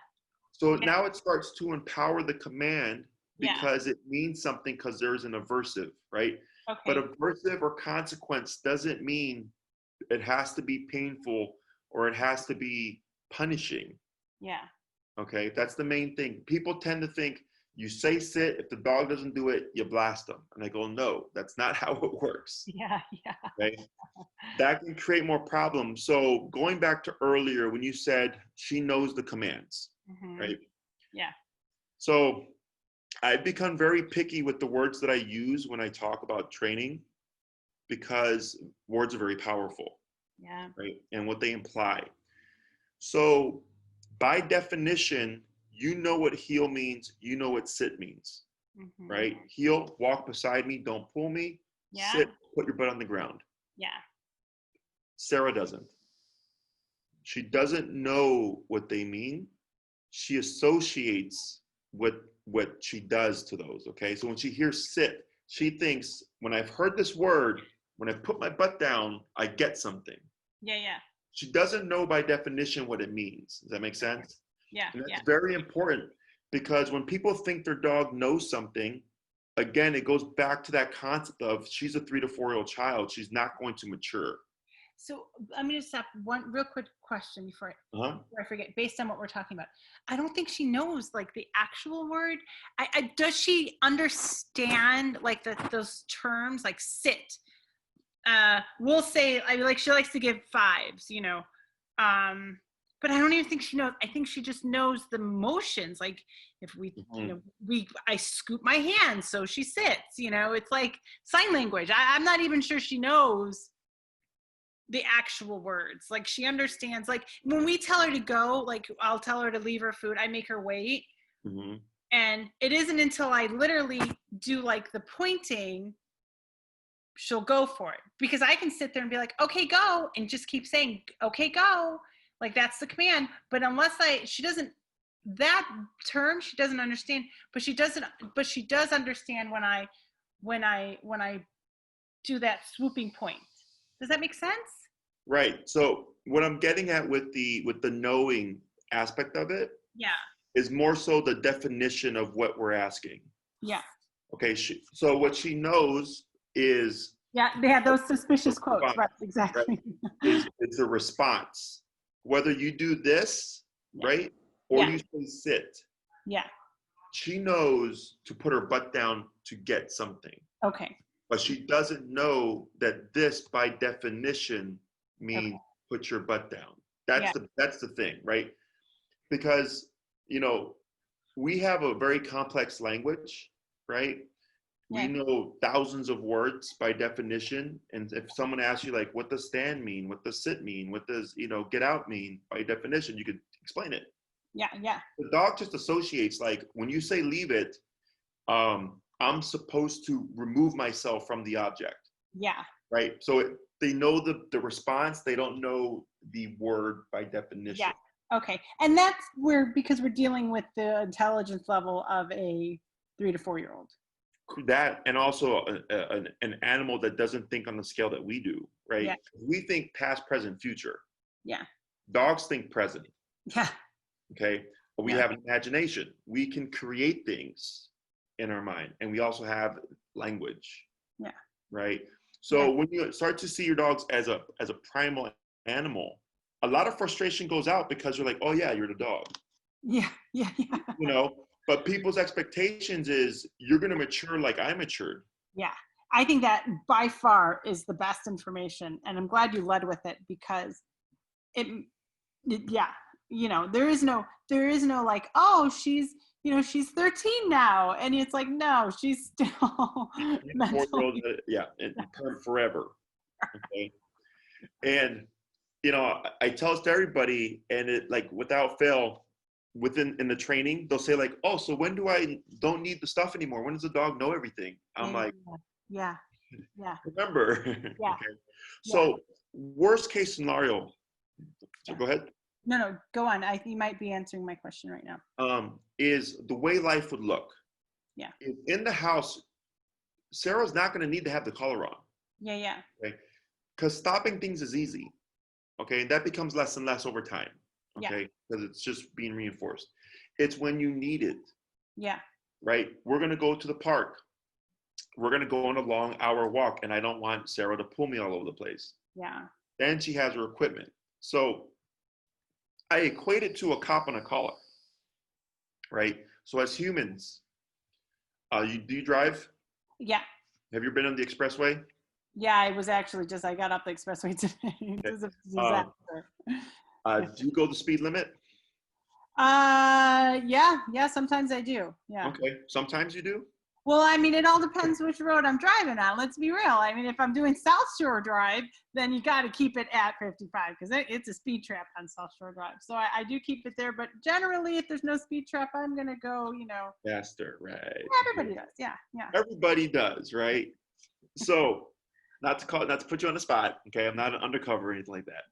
[SPEAKER 1] So now it starts to empower the command,
[SPEAKER 2] Yeah.
[SPEAKER 1] because it means something, because there's an aversive, right?
[SPEAKER 2] Okay.
[SPEAKER 1] But aversive or consequence doesn't mean it has to be painful or it has to be punishing.
[SPEAKER 2] Yeah.
[SPEAKER 1] Okay, that's the main thing. People tend to think, you say sit, if the dog doesn't do it, you blast them. And I go, no, that's not how it works.
[SPEAKER 2] Yeah. Yeah.
[SPEAKER 1] Okay? That can create more problems. So going back to earlier when you said she knows the commands, right?
[SPEAKER 2] Yeah.
[SPEAKER 1] So I've become very picky with the words that I use when I talk about training, because words are very powerful.
[SPEAKER 2] Yeah.
[SPEAKER 1] Right? And what they imply. So by definition, you know what heel means, you know what sit means, right? Heel, walk beside me, don't pull me.
[SPEAKER 2] Yeah.
[SPEAKER 1] Sit, put your butt on the ground.
[SPEAKER 2] Yeah.
[SPEAKER 1] Sarah doesn't. She doesn't know what they mean. She associates what she does to those, okay? So when she hears sit, she thinks, when I've heard this word, when I put my butt down, I get something.
[SPEAKER 2] Yeah. Yeah.
[SPEAKER 1] She doesn't know by definition what it means. Does that make sense?
[SPEAKER 2] Yeah.
[SPEAKER 1] And that's very important, because when people think their dog knows something, again, it goes back to that concept of, she's a 3 to 4 year old child. She's not going to mature.
[SPEAKER 2] So I'm going to stop one real quick question before I forget, based on what we're talking about. I don't think she knows like the actual word. Does she understand like those terms like sit? We'll say, she likes to give fives, but I don't even think she knows. I think she just knows the motions. Like if we, I scoop my hand, so she sits, it's like sign language. I'm not even sure she knows the actual words. Like she understands, like when we tell her to go, like I'll tell her to leave her food, I make her wait. And it isn't until I literally do like the pointing, she'll go for it, because I can sit there and be like, okay, go, and just keep saying, okay, go. Like that's the command. But unless she doesn't, that term, she doesn't understand, but she does understand when I do that swooping point. Does that make sense?
[SPEAKER 1] Right. So what I'm getting at with the knowing aspect of it, is more so the definition of what we're asking.
[SPEAKER 2] Yeah.
[SPEAKER 1] Okay. So what she knows is.
[SPEAKER 2] Yeah, they have those suspicious quotes. Right. Exactly.
[SPEAKER 1] Right? It's a response. Whether you do this, right, or you say sit.
[SPEAKER 2] Yeah.
[SPEAKER 1] She knows to put her butt down to get something.
[SPEAKER 2] Okay.
[SPEAKER 1] But she doesn't know that this, by definition, means
[SPEAKER 2] Okay.
[SPEAKER 1] put your butt down.
[SPEAKER 2] Yeah.
[SPEAKER 1] That's the thing, right? Because, you know, we have a very complex language, right? We
[SPEAKER 2] Yeah.
[SPEAKER 1] know thousands of words by definition. And if someone asks you, like, what does stand mean? What does sit mean? What does, get out mean? By definition, you could explain it.
[SPEAKER 2] Yeah. Yeah.
[SPEAKER 1] The dog just associates, like, when you say leave it, I'm supposed to remove myself from the object,
[SPEAKER 2] Yeah.
[SPEAKER 1] right? So they know the response, they don't know the word by definition.
[SPEAKER 2] Yeah. Okay. And that's where, because we're dealing with the intelligence level of a 3 to 4-year-old.
[SPEAKER 1] That, and also an animal that doesn't think on the scale that we do, right?
[SPEAKER 2] Yeah.
[SPEAKER 1] We think past, present, future.
[SPEAKER 2] Yeah.
[SPEAKER 1] Dogs think present,
[SPEAKER 2] Yeah.
[SPEAKER 1] okay? But we
[SPEAKER 2] Yeah.
[SPEAKER 1] have an imagination. We can create things in our mind, and we also have language.
[SPEAKER 2] Yeah.
[SPEAKER 1] Right? So when you start to see your dogs as a primal animal, a lot of frustration goes out because you're like, oh yeah, you're the dog.
[SPEAKER 2] Yeah. Yeah. Yeah.
[SPEAKER 1] But people's expectations is you're going to mature like I matured.
[SPEAKER 2] Yeah. I think that by far is the best information. And I'm glad you led with it, because yeah, there is no like, oh, she's 13 now. And it's like, no, she's still mentally.
[SPEAKER 1] Yeah, and forever. Okay. And, I tell this to everybody, and it, like, without fail, in the training, they'll say, like, oh, so when do I don't need the stuff anymore? When does the dog know everything? I'm like,
[SPEAKER 2] Yeah.
[SPEAKER 1] remember.
[SPEAKER 2] Yeah.
[SPEAKER 1] Okay. So worst case scenario, so go ahead.
[SPEAKER 2] No, go on. You might be answering my question right now.
[SPEAKER 1] Is the way life would look.
[SPEAKER 2] Yeah.
[SPEAKER 1] In the house, Sarah's not going to need to have the collar on.
[SPEAKER 2] Yeah.
[SPEAKER 1] Okay. Because stopping things is easy. Okay. And that becomes less and less over time. Okay. Because it's just being reinforced. It's when you need it.
[SPEAKER 2] Yeah.
[SPEAKER 1] Right. We're going to go to the park. We're going to go on a long hour walk, and I don't want Sarah to pull me all over the place.
[SPEAKER 2] Yeah.
[SPEAKER 1] Then she has her equipment. So I equate it to a cop on a collar. Right. So as humans, do you drive?
[SPEAKER 2] Yeah.
[SPEAKER 1] Have you been on the expressway?
[SPEAKER 2] Yeah, I was actually I got up the expressway today. It was a disaster.
[SPEAKER 1] Do you go the speed limit?
[SPEAKER 2] Yeah, sometimes I do. Yeah.
[SPEAKER 1] Okay, sometimes you do?
[SPEAKER 2] Well, I mean, it all depends which road I'm driving on. Let's be real. I mean, if I'm doing South Shore Drive, then you got to keep it at 55, because it's a speed trap on South Shore Drive. So I do keep it there. But generally, if there's no speed trap, I'm going to go,
[SPEAKER 1] faster, right?
[SPEAKER 2] Everybody does. Yeah.
[SPEAKER 1] Everybody does, right? So not to put you on the spot, okay? I'm not undercover or anything like that.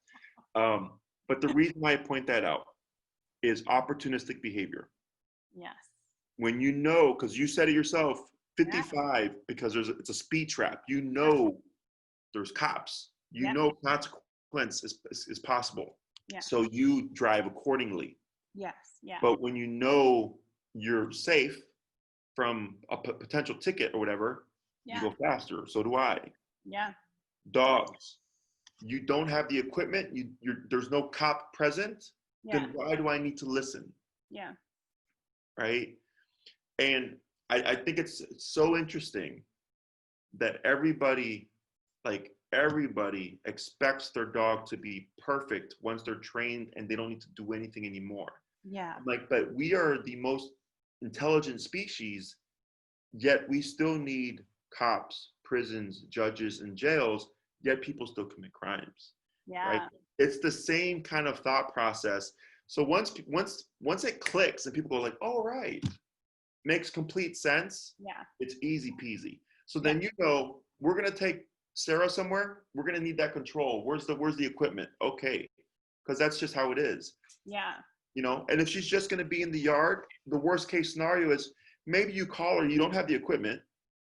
[SPEAKER 1] But the reason why I point that out is opportunistic behavior.
[SPEAKER 2] Yes.
[SPEAKER 1] When because you said it yourself, 55, because it's a speed trap. There's cops. Consequence is possible.
[SPEAKER 2] Yeah.
[SPEAKER 1] So you drive accordingly.
[SPEAKER 2] Yes. Yeah.
[SPEAKER 1] But when you're safe from a potential ticket or whatever, you go faster. So do I.
[SPEAKER 2] Yeah.
[SPEAKER 1] Dogs. You don't have the equipment. There's no cop present.
[SPEAKER 2] Yeah.
[SPEAKER 1] Then why do I need to listen?
[SPEAKER 2] Yeah.
[SPEAKER 1] Right. And I think it's so interesting that everybody expects their dog to be perfect once they're trained and they don't need to do anything anymore.
[SPEAKER 2] Yeah.
[SPEAKER 1] But we are the most intelligent species, yet we still need cops, prisons, judges, and jails, yet people still commit crimes.
[SPEAKER 2] Yeah.
[SPEAKER 1] Right? It's the same kind of thought process. So once it clicks and people go like, oh, right, makes complete sense.
[SPEAKER 2] Yeah.
[SPEAKER 1] It's easy peasy. So then we're gonna take Sarah somewhere. We're gonna need that control. Where's the equipment? Okay, because that's just how it is.
[SPEAKER 2] Yeah.
[SPEAKER 1] And if she's just gonna be in the yard, the worst case scenario is maybe you call her, you don't have the equipment,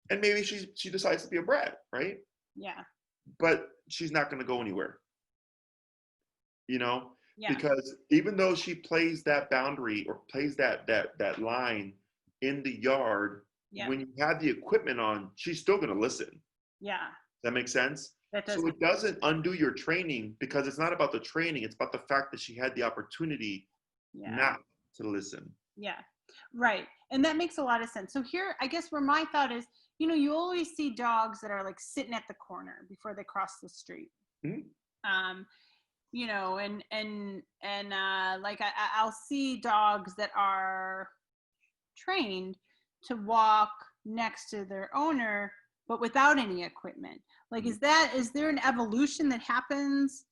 [SPEAKER 1] and maybe she decides to be a brat, right?
[SPEAKER 2] Yeah.
[SPEAKER 1] But she's not gonna go anywhere.
[SPEAKER 2] Yeah.
[SPEAKER 1] Because even though she plays that boundary or plays that line in the yard, when you have the equipment on, she's still going to listen.
[SPEAKER 2] Yeah.
[SPEAKER 1] Does that make sense?
[SPEAKER 2] That does.
[SPEAKER 1] So it doesn't undo your training, because it's not about the training. It's about the fact that she had the opportunity not to listen.
[SPEAKER 2] Yeah. Right. And that makes a lot of sense. So here, I guess where my thought is, you always see dogs that are like sitting at the corner before they cross the street.
[SPEAKER 1] Mm-hmm.
[SPEAKER 2] You know, like I'll see dogs that are trained to walk next to their owner, but without any equipment. Like, is there an evolution that happens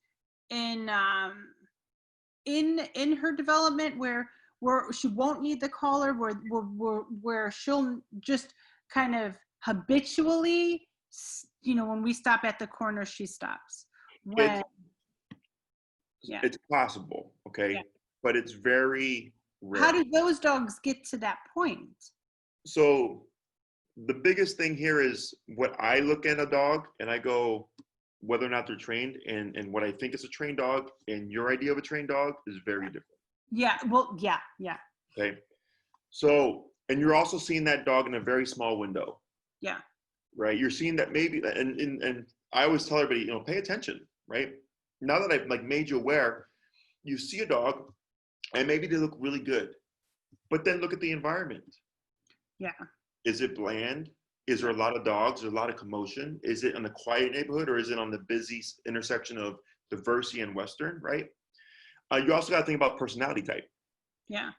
[SPEAKER 2] in her development where she won't need the collar, where she'll just kind of habitually, you know, when we stop at the corner, she stops.
[SPEAKER 1] It's possible, okay? Yeah. But it's very rare.
[SPEAKER 2] How do those dogs get to that point?
[SPEAKER 1] So the biggest thing here is what I look at a dog and I go, whether or not they're trained, and what I think is a trained dog and your idea of a trained dog is very different.
[SPEAKER 2] Yeah, well, yeah.
[SPEAKER 1] Okay. So, and you're also seeing that dog in a very small window.
[SPEAKER 2] Yeah.
[SPEAKER 1] Right. You're seeing that maybe, and I always tell everybody, you know, pay attention, right? Now that I've like made you aware, you see a dog and maybe they look really good, but then look at the environment.
[SPEAKER 2] Yeah.
[SPEAKER 1] Is it bland? Is there a lot of dogs? Is there a lot of commotion? Is it in a quiet neighborhood or is it on the busy intersection of diversity and Western, right? You also got to think about personality type.
[SPEAKER 2] Yeah.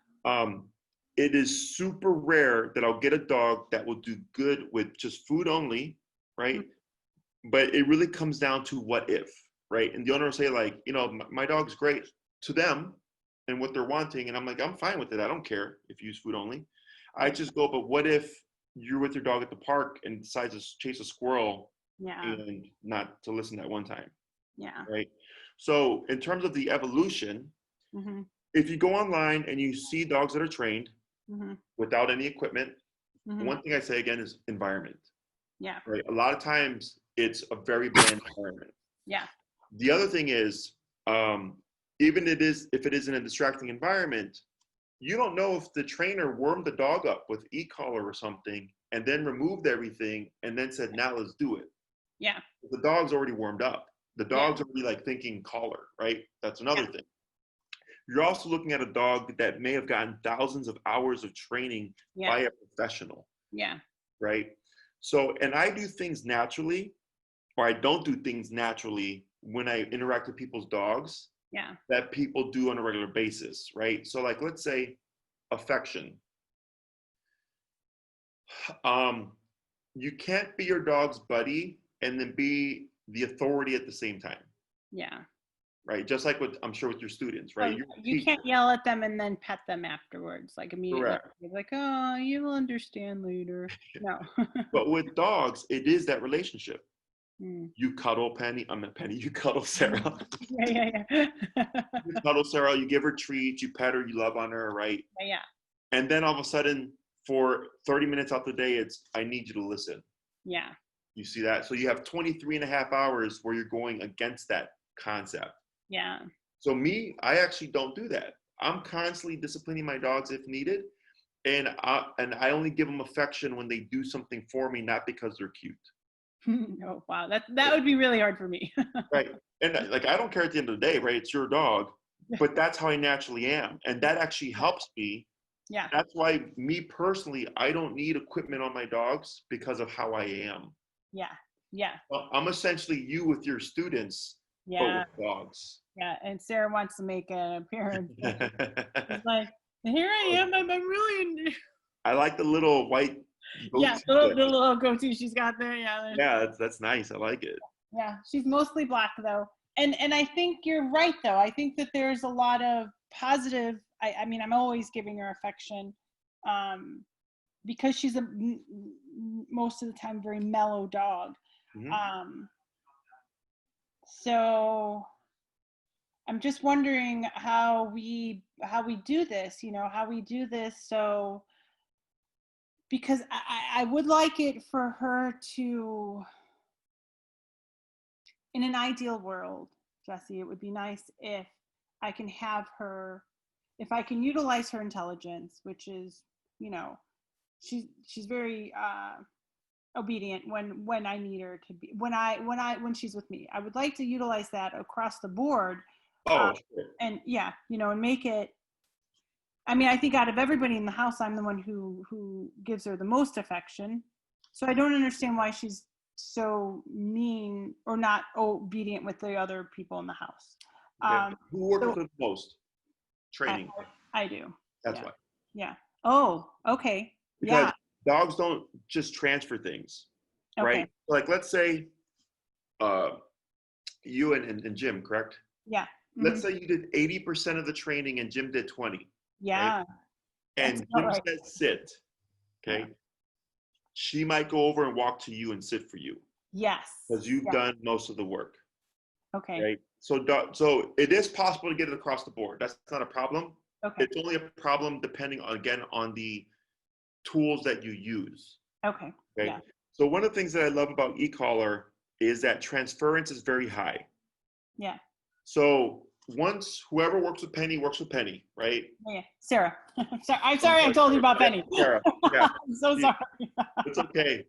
[SPEAKER 1] It is super rare that I'll get a dog that will do good with just food only, right? Mm-hmm. But it really comes down to what if, right? And the owner will say like, you know, my dog's great to them and what they're wanting. And I'm like, I'm fine with it. I don't care if you use food only. I just go, but what if you're with your dog at the park and decides to chase a squirrel and not to listen that one time?
[SPEAKER 2] Yeah.
[SPEAKER 1] Right. So in terms of the evolution, mm-hmm. if you go online and you see dogs that are trained mm-hmm. without any equipment, mm-hmm. one thing I say again is environment.
[SPEAKER 2] Yeah.
[SPEAKER 1] Right. A lot of times it's a very bland environment.
[SPEAKER 2] Yeah.
[SPEAKER 1] The other thing is, even if it is in a distracting environment, you don't know if the trainer warmed the dog up with e-collar or something and then removed everything and then said, now let's do it.
[SPEAKER 2] Yeah.
[SPEAKER 1] The dog's already warmed up. The dog's already like thinking collar, right? That's another thing. You're also looking at a dog that may have gotten thousands of hours of training by a professional.
[SPEAKER 2] Yeah.
[SPEAKER 1] Right? So, and I do things naturally, or I don't do things naturally when I interact with people's dogs that people do on a regular basis, right? So like, let's say affection. You can't be your dog's buddy and then be the authority at the same time.
[SPEAKER 2] Yeah.
[SPEAKER 1] Right. Just like what I'm sure with your students, right?
[SPEAKER 2] Oh, you can't yell at them and then pet them afterwards, like immediately.
[SPEAKER 1] Correct.
[SPEAKER 2] Like, oh, you'll understand later. No.
[SPEAKER 1] But with dogs, it is that relationship. You cuddle Penny. I'm not Penny. You cuddle Sarah.
[SPEAKER 2] Yeah.
[SPEAKER 1] You cuddle Sarah. You give her treats. You pet her. You love on her, right?
[SPEAKER 2] Yeah.
[SPEAKER 1] And then all of a sudden, for 30 minutes out the day, it's I need you to listen.
[SPEAKER 2] Yeah.
[SPEAKER 1] You see that? So you have 23 and a half hours where you're going against that concept.
[SPEAKER 2] Yeah.
[SPEAKER 1] So me, I actually don't do that. I'm constantly disciplining my dogs if needed. And I only give them affection when they do something for me, not because they're cute.
[SPEAKER 2] Oh, wow. That would be really hard for me.
[SPEAKER 1] Right. And like, I don't care at the end of the day, right? It's your dog, but that's how I naturally am. And that actually helps me.
[SPEAKER 2] Yeah.
[SPEAKER 1] That's why me personally, I don't need equipment on my dogs because of how I am.
[SPEAKER 2] Yeah. Yeah.
[SPEAKER 1] Well, I'm essentially you with your students, but with dogs.
[SPEAKER 2] Yeah. And Sarah wants to make an appearance. She's like, here I am. I'm really
[SPEAKER 1] I like the little white goatee.
[SPEAKER 2] Yeah, the little goatee she's got there. Yeah.
[SPEAKER 1] Yeah, that's nice. I like it.
[SPEAKER 2] Yeah, she's mostly black though. And I think you're right though. I think that there's a lot of positive. I mean, I'm always giving her affection because she's most of the time very mellow dog. Mm-hmm. So I'm just wondering how we do this, you know, how we do this. So, because I would like it for her to, in an ideal world, Jessie, it would be nice if I can have her, if I can utilize her intelligence, which is, you know, she's very obedient when I need her to be, when she's with me. I would like to utilize that across the board.
[SPEAKER 1] Sure.
[SPEAKER 2] And yeah, you know, and make it, I mean, I think out of everybody in the house, I'm the one who gives her the most affection. So I don't understand why she's so mean or not obedient with the other people in the house.
[SPEAKER 1] Okay. Who works
[SPEAKER 2] So
[SPEAKER 1] with the most? Training.
[SPEAKER 2] I do.
[SPEAKER 1] That's
[SPEAKER 2] Yeah.
[SPEAKER 1] why.
[SPEAKER 2] Yeah. Oh, okay.
[SPEAKER 1] Because
[SPEAKER 2] Yeah.
[SPEAKER 1] dogs don't just transfer things,
[SPEAKER 2] Okay.
[SPEAKER 1] right? Like let's say you and Jim, correct?
[SPEAKER 2] Yeah.
[SPEAKER 1] Let's say you did 80% of the training and Jim did 20, right?
[SPEAKER 2] Yeah. That's
[SPEAKER 1] And
[SPEAKER 2] about
[SPEAKER 1] Jim
[SPEAKER 2] right.
[SPEAKER 1] says sit, okay?
[SPEAKER 2] Yeah.
[SPEAKER 1] She might go over and walk to you and sit for you
[SPEAKER 2] Yes.
[SPEAKER 1] because you've
[SPEAKER 2] Yeah.
[SPEAKER 1] done most of the work,
[SPEAKER 2] Okay.
[SPEAKER 1] right? So it is possible to get it across the board. That's not a problem.
[SPEAKER 2] Okay.
[SPEAKER 1] It's only a problem depending again on the tools that you use.
[SPEAKER 2] Okay.
[SPEAKER 1] Okay.
[SPEAKER 2] Yeah.
[SPEAKER 1] So one of the things that I love about eCollar is that transference is very high.
[SPEAKER 2] Yeah.
[SPEAKER 1] So once whoever works with Penny, right?
[SPEAKER 2] Yeah. Sarah. I'm sorry I told you about Penny.
[SPEAKER 1] Sarah. Yeah.
[SPEAKER 2] I'm so sorry.
[SPEAKER 1] It's okay.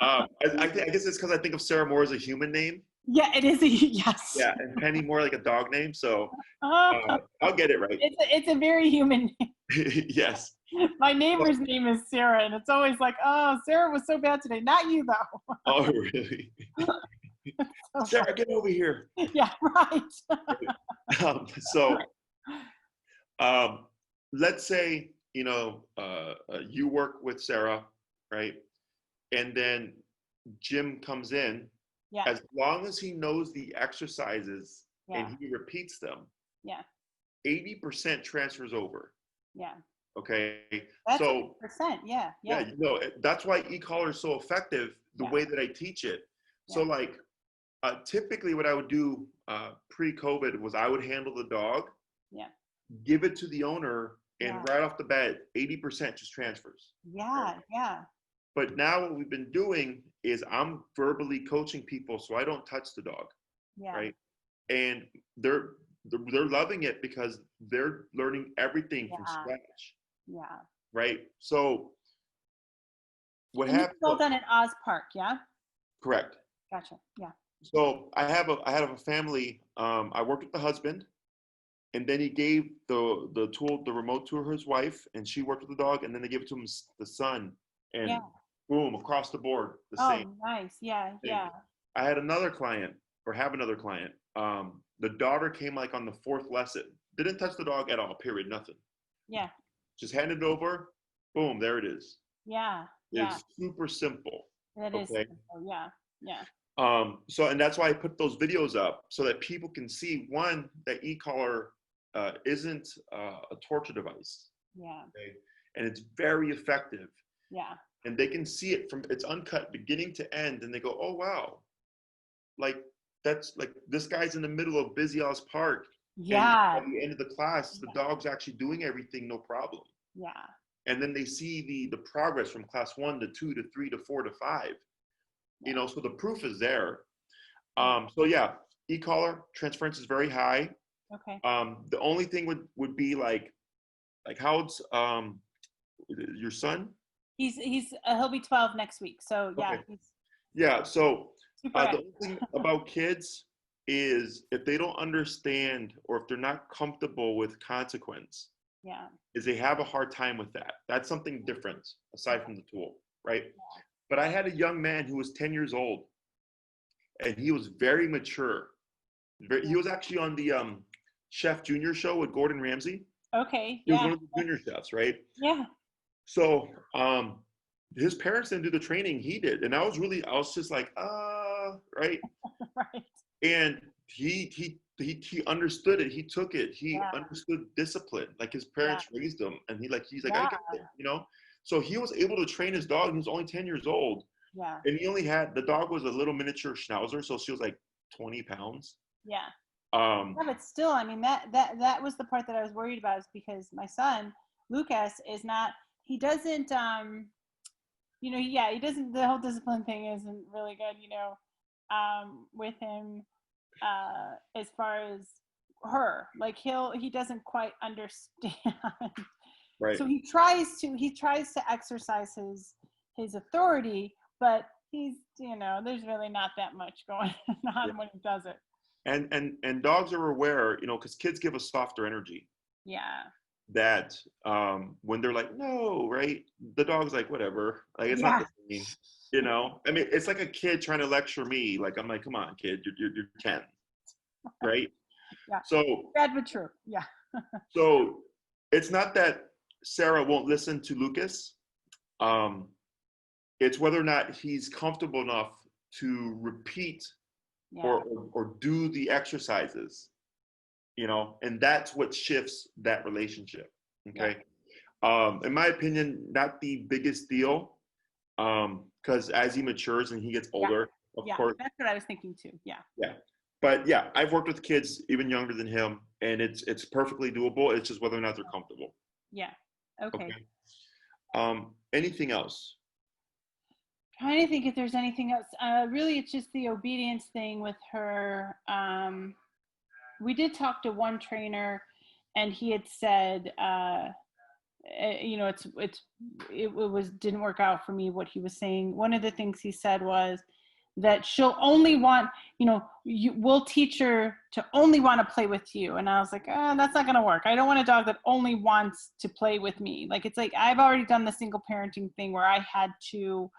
[SPEAKER 1] I guess it's because I think of Sarah more as a human name.
[SPEAKER 2] Yeah, it is. Yes.
[SPEAKER 1] Yeah, and Penny more like a dog name. So I'll get it right.
[SPEAKER 2] It's a very human name.
[SPEAKER 1] Yes.
[SPEAKER 2] My neighbor's name is Sarah, and it's always like, oh, Sarah was so bad today. Not you, though.
[SPEAKER 1] Oh, really?
[SPEAKER 2] So
[SPEAKER 1] Sarah,
[SPEAKER 2] funny.
[SPEAKER 1] get over here.
[SPEAKER 2] Yeah, right.
[SPEAKER 1] So let's say, you work with Sarah, right? And then Jim comes in.
[SPEAKER 2] Yeah.
[SPEAKER 1] As long as he knows the exercises
[SPEAKER 2] Yeah.
[SPEAKER 1] and he repeats them,
[SPEAKER 2] Yeah.
[SPEAKER 1] 80% transfers over.
[SPEAKER 2] Yeah.
[SPEAKER 1] Okay.
[SPEAKER 2] That's
[SPEAKER 1] So
[SPEAKER 2] 100%. Yeah. Yeah.
[SPEAKER 1] that's why eCollar is so effective the
[SPEAKER 2] Yeah.
[SPEAKER 1] way that I teach it.
[SPEAKER 2] Yeah.
[SPEAKER 1] So like typically what I would do pre-COVID was I would handle the dog,
[SPEAKER 2] Yeah.
[SPEAKER 1] give it to the owner, and
[SPEAKER 2] Yeah.
[SPEAKER 1] right off the bat, 80% just transfers.
[SPEAKER 2] Yeah. Yeah.
[SPEAKER 1] But now what we've been doing is I'm verbally coaching people so I don't touch the dog,
[SPEAKER 2] Yeah.
[SPEAKER 1] right? And they're loving it because they're learning everything from
[SPEAKER 2] Yeah.
[SPEAKER 1] scratch,
[SPEAKER 2] Yeah.
[SPEAKER 1] right? So what
[SPEAKER 2] And this
[SPEAKER 1] happened?
[SPEAKER 2] is all done at Oz Park, yeah?
[SPEAKER 1] Correct.
[SPEAKER 2] Gotcha. Yeah.
[SPEAKER 1] So I had a family. I worked with the husband, and then he gave the remote to his wife, and she worked with the dog, and then they gave it to him, the son, and
[SPEAKER 2] Yeah.
[SPEAKER 1] boom, across the board, the
[SPEAKER 2] Oh,
[SPEAKER 1] same
[SPEAKER 2] nice. Yeah.
[SPEAKER 1] thing.
[SPEAKER 2] Yeah.
[SPEAKER 1] I had another client, or have another client. The daughter came like on the 4th lesson, didn't touch the dog at all, period, nothing.
[SPEAKER 2] Yeah.
[SPEAKER 1] Just handed it over, boom, there it is.
[SPEAKER 2] Yeah. Yeah.
[SPEAKER 1] It's super simple.
[SPEAKER 2] That is.
[SPEAKER 1] Okay.
[SPEAKER 2] Yeah. Yeah.
[SPEAKER 1] So, and that's why I put those videos up so that people can see, one, that eCollar isn't a torture device.
[SPEAKER 2] Yeah.
[SPEAKER 1] Okay? And it's very effective.
[SPEAKER 2] Yeah.
[SPEAKER 1] And they can see it it's uncut beginning to end, and they go, oh wow, like that's like this guy's in the middle of Busy Oz Park.
[SPEAKER 2] Yeah.
[SPEAKER 1] And at the end of the class, the dog's actually doing everything, no problem.
[SPEAKER 2] Yeah.
[SPEAKER 1] And then they see the progress from class 1 to 2 to 3 to 4 to 5.
[SPEAKER 2] Yeah.
[SPEAKER 1] So the proof is there. So yeah, eCollar transference is very high.
[SPEAKER 2] Okay.
[SPEAKER 1] The only thing would be like how's your son?
[SPEAKER 2] He'll be 12 next week. So yeah.
[SPEAKER 1] Okay. Yeah. So
[SPEAKER 2] Super
[SPEAKER 1] the only thing about kids is if they don't understand or if they're not comfortable with consequence,
[SPEAKER 2] yeah.
[SPEAKER 1] is they have a hard time with that. That's something different aside from the tool, right? Yeah. But I had a young man who was 10 years old, and he was very mature. He was actually on the Chef Junior show with Gordon Ramsay.
[SPEAKER 2] Okay.
[SPEAKER 1] He was one of the junior chefs, right?
[SPEAKER 2] Yeah.
[SPEAKER 1] So his parents didn't do the training, he did. And I was just like, right?
[SPEAKER 2] Right.
[SPEAKER 1] And he understood it. He took it. He understood discipline. Like his parents raised him, and he's like, I get it, So he was able to train his dog. He was only 10 years old.
[SPEAKER 2] Yeah.
[SPEAKER 1] And the dog was a little miniature schnauzer, so she was like 20 pounds.
[SPEAKER 2] Yeah.
[SPEAKER 1] Yeah,
[SPEAKER 2] but still, I mean, that was the part that I was worried about, is because my son, Lucas, he doesn't, he doesn't, the whole discipline thing isn't really good, with him, as far as her, like he doesn't quite understand.
[SPEAKER 1] right.
[SPEAKER 2] So he tries to exercise his authority, but he's, there's really not that much going on when he does it.
[SPEAKER 1] And dogs are aware, because kids give us softer energy.
[SPEAKER 2] Yeah.
[SPEAKER 1] That when they're like, no, right? The dog's like, whatever. Like, it's not the same. You know, I mean, it's like a kid trying to lecture me. Like, I'm like, come on, kid, you're 10, right?
[SPEAKER 2] Yeah.
[SPEAKER 1] So,
[SPEAKER 2] Bad but true. Yeah.
[SPEAKER 1] so it's not that Sarah won't listen to Lucas. Um, it's whether or not he's comfortable enough to repeat
[SPEAKER 2] Yeah.
[SPEAKER 1] or do the exercises, you know, and that's what shifts that relationship. Okay. In my opinion, not the biggest deal. Because as he matures and he gets older, of course.
[SPEAKER 2] That's what I was thinking too. Yeah.
[SPEAKER 1] Yeah. But yeah, I've worked with kids even younger than him, and it's perfectly doable. It's just whether or not they're comfortable.
[SPEAKER 2] Yeah. Okay.
[SPEAKER 1] Anything else?
[SPEAKER 2] Trying to think if there's anything else. Really, it's just the obedience thing with her. We did talk to one trainer, and he had said, you know, it was didn't work out for me. What he was saying. One of the things he said was that she'll only want, you know, we'll teach her to only want to play with you. And I was like, that's not going to work. I don't want a dog that only wants to play with me. Like, it's like, I've already done the single parenting thing where I had to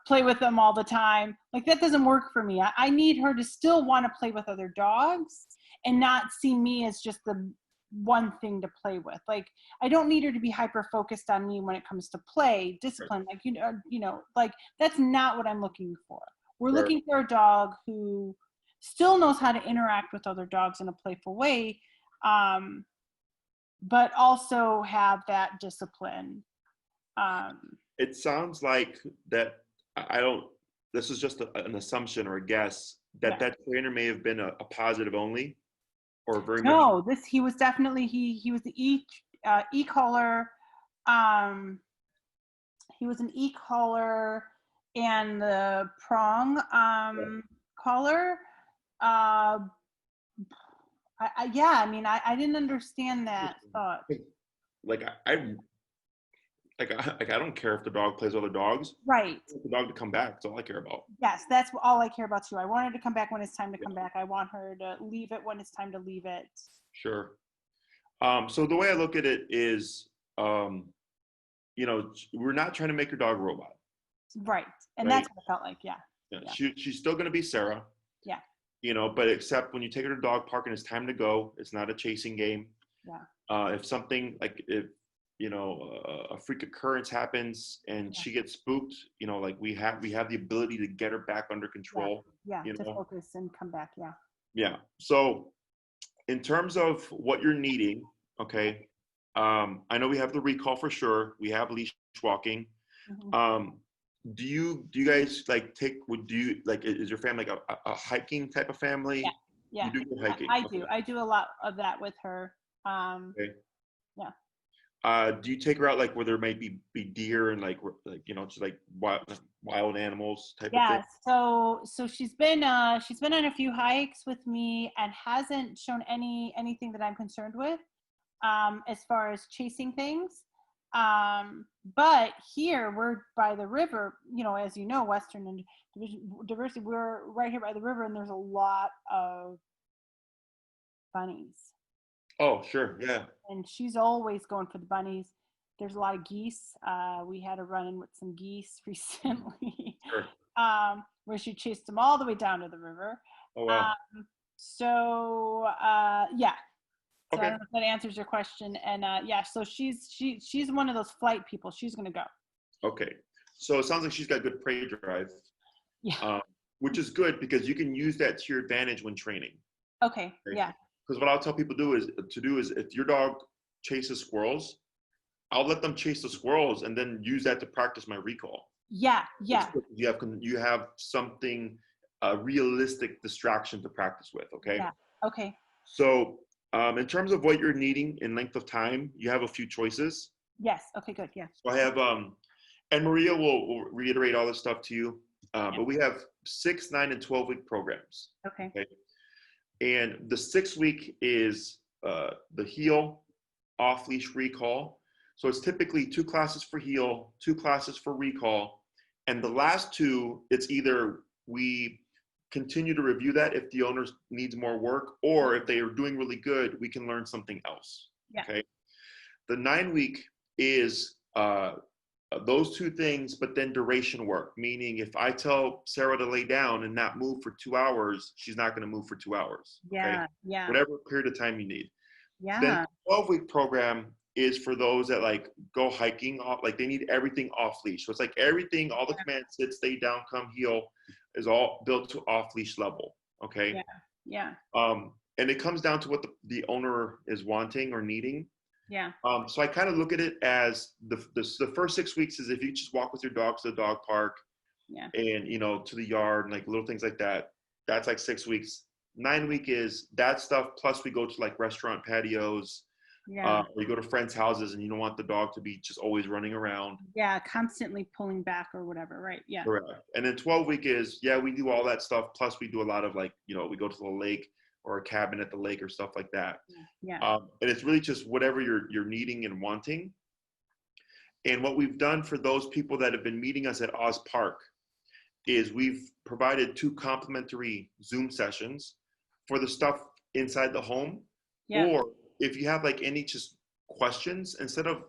[SPEAKER 2] play with them all the time. Like, that doesn't work for me. I need her to still want to play with other dogs and not see me as just the one thing to play with. Like, I don't need her to be hyper focused on me when it comes to play, discipline. Like, you know, like, that's not what I'm looking for. We're looking for a dog who still knows how to interact with other dogs in a playful way, but also have that discipline.
[SPEAKER 1] It sounds like that. I don't. This is just an assumption or a guess that that trainer may have been a positive only, or very much.
[SPEAKER 2] No, he was definitely he was the e-collar. He was an e-collar and the prong collar. I mean, I didn't understand that thought.
[SPEAKER 1] Like I don't care if the dog plays other dogs.
[SPEAKER 2] Right.
[SPEAKER 1] I want the dog to come back. That's all I care about.
[SPEAKER 2] Yes, that's all I care about too. I want her to come back when it's time to come back. I want her to leave it when it's time to leave it.
[SPEAKER 1] Sure. So the way I look at it is, you know, we're not trying to make your dog a robot.
[SPEAKER 2] Right. And that's what it felt like. Yeah.
[SPEAKER 1] She's still going to be Sarah.
[SPEAKER 2] Yeah.
[SPEAKER 1] You know, but except when you take her to the dog park and it's time to go, it's not a chasing game.
[SPEAKER 2] Yeah.
[SPEAKER 1] If something like, if, you know, a freak occurrence happens and she gets spooked, you know, like we have the ability to get her back under control.
[SPEAKER 2] Yeah.
[SPEAKER 1] You
[SPEAKER 2] To
[SPEAKER 1] know?
[SPEAKER 2] focus and come back. Yeah.
[SPEAKER 1] Yeah. So in terms of what you're needing, okay, I know we have the recall for sure. We have leash walking.
[SPEAKER 2] Mm-hmm.
[SPEAKER 1] Do you guys like is your family like a hiking type of family?
[SPEAKER 2] Yeah.
[SPEAKER 1] You do go hiking.
[SPEAKER 2] I do. I do a lot of that with her.
[SPEAKER 1] Okay.
[SPEAKER 2] Yeah.
[SPEAKER 1] Do you take her out like where there might be deer and like you know, just like wild animals type of thing?
[SPEAKER 2] So she's been on a few hikes with me and hasn't shown anything that I'm concerned with as far as chasing things. But here we're by the river, you know, as you know, Western and Diversity, we're right here by the river, and there's a lot of bunnies.
[SPEAKER 1] Oh, sure. Yeah.
[SPEAKER 2] And she's always going for the bunnies. There's a lot of geese. We had a run-in with some geese recently,
[SPEAKER 1] Sure.
[SPEAKER 2] where she chased them all the way down to the river.
[SPEAKER 1] Oh, wow.
[SPEAKER 2] Yeah. So
[SPEAKER 1] Okay.
[SPEAKER 2] I don't know if that answers your question. And yeah, so she's one of those flight people. She's gonna go.
[SPEAKER 1] Okay. So it sounds like she's got good prey drive.
[SPEAKER 2] Yeah.
[SPEAKER 1] Which is good because you can use that to your advantage when training.
[SPEAKER 2] Okay. Yeah.
[SPEAKER 1] Because what I'll tell people is if your dog chases squirrels, I'll let them chase the squirrels and then use that to practice my recall.
[SPEAKER 2] Yeah.
[SPEAKER 1] You have something, a realistic distraction to practice with. Okay.
[SPEAKER 2] Yeah. Okay.
[SPEAKER 1] So in terms of what you're needing in length of time, you have a few choices.
[SPEAKER 2] Yes. Okay. Good. Yeah.
[SPEAKER 1] So I have and Maria will reiterate all this stuff to you. But we have 6, 9, and 12-week programs.
[SPEAKER 2] Okay.
[SPEAKER 1] And the 6-week is the heel, off-leash recall. So it's typically 2 classes for heel, 2 classes for recall. And the last 2, it's either we continue to review that if the owner needs more work, or if they are doing really good, we can learn something else.
[SPEAKER 2] Yeah.
[SPEAKER 1] Okay. The 9-week is those two things, but then duration work, meaning if I tell Sarah to lay down and not move for 2 hours, she's not going to move for 2 hours. Okay.
[SPEAKER 2] Yeah. Yeah.
[SPEAKER 1] Whatever period of time you need. Then
[SPEAKER 2] Yeah.
[SPEAKER 1] the 12-week program is for those that like go hiking off, like they need everything off leash. So it's like everything, all the commands, sit, stay down, come, heel, is all built to off leash level. Okay.
[SPEAKER 2] Yeah. Yeah.
[SPEAKER 1] And it comes down to what the owner is wanting or needing.
[SPEAKER 2] Yeah.
[SPEAKER 1] So I kind of look at it as the first 6 weeks is if you just walk with your dog to the dog park,
[SPEAKER 2] Yeah.
[SPEAKER 1] and to the yard and like little things like that. That's like 6 weeks. 9-week is that stuff. Plus we go to like restaurant patios,
[SPEAKER 2] Yeah.
[SPEAKER 1] or you go to friends' houses and you don't want the dog to be just always running around.
[SPEAKER 2] Yeah. Constantly pulling back or whatever. Right. Yeah.
[SPEAKER 1] Correct. And then 12-week is, yeah, we do all that stuff. Plus we do a lot of like, we go to the lake or a cabin at the lake or stuff like that.
[SPEAKER 2] Yeah.
[SPEAKER 1] And it's really just whatever you're needing and wanting. And what we've done for those people that have been meeting us at Oz Park is we've provided 2 complimentary Zoom sessions for the stuff inside the home.
[SPEAKER 2] Yeah.
[SPEAKER 1] Or if you have like any just questions, instead of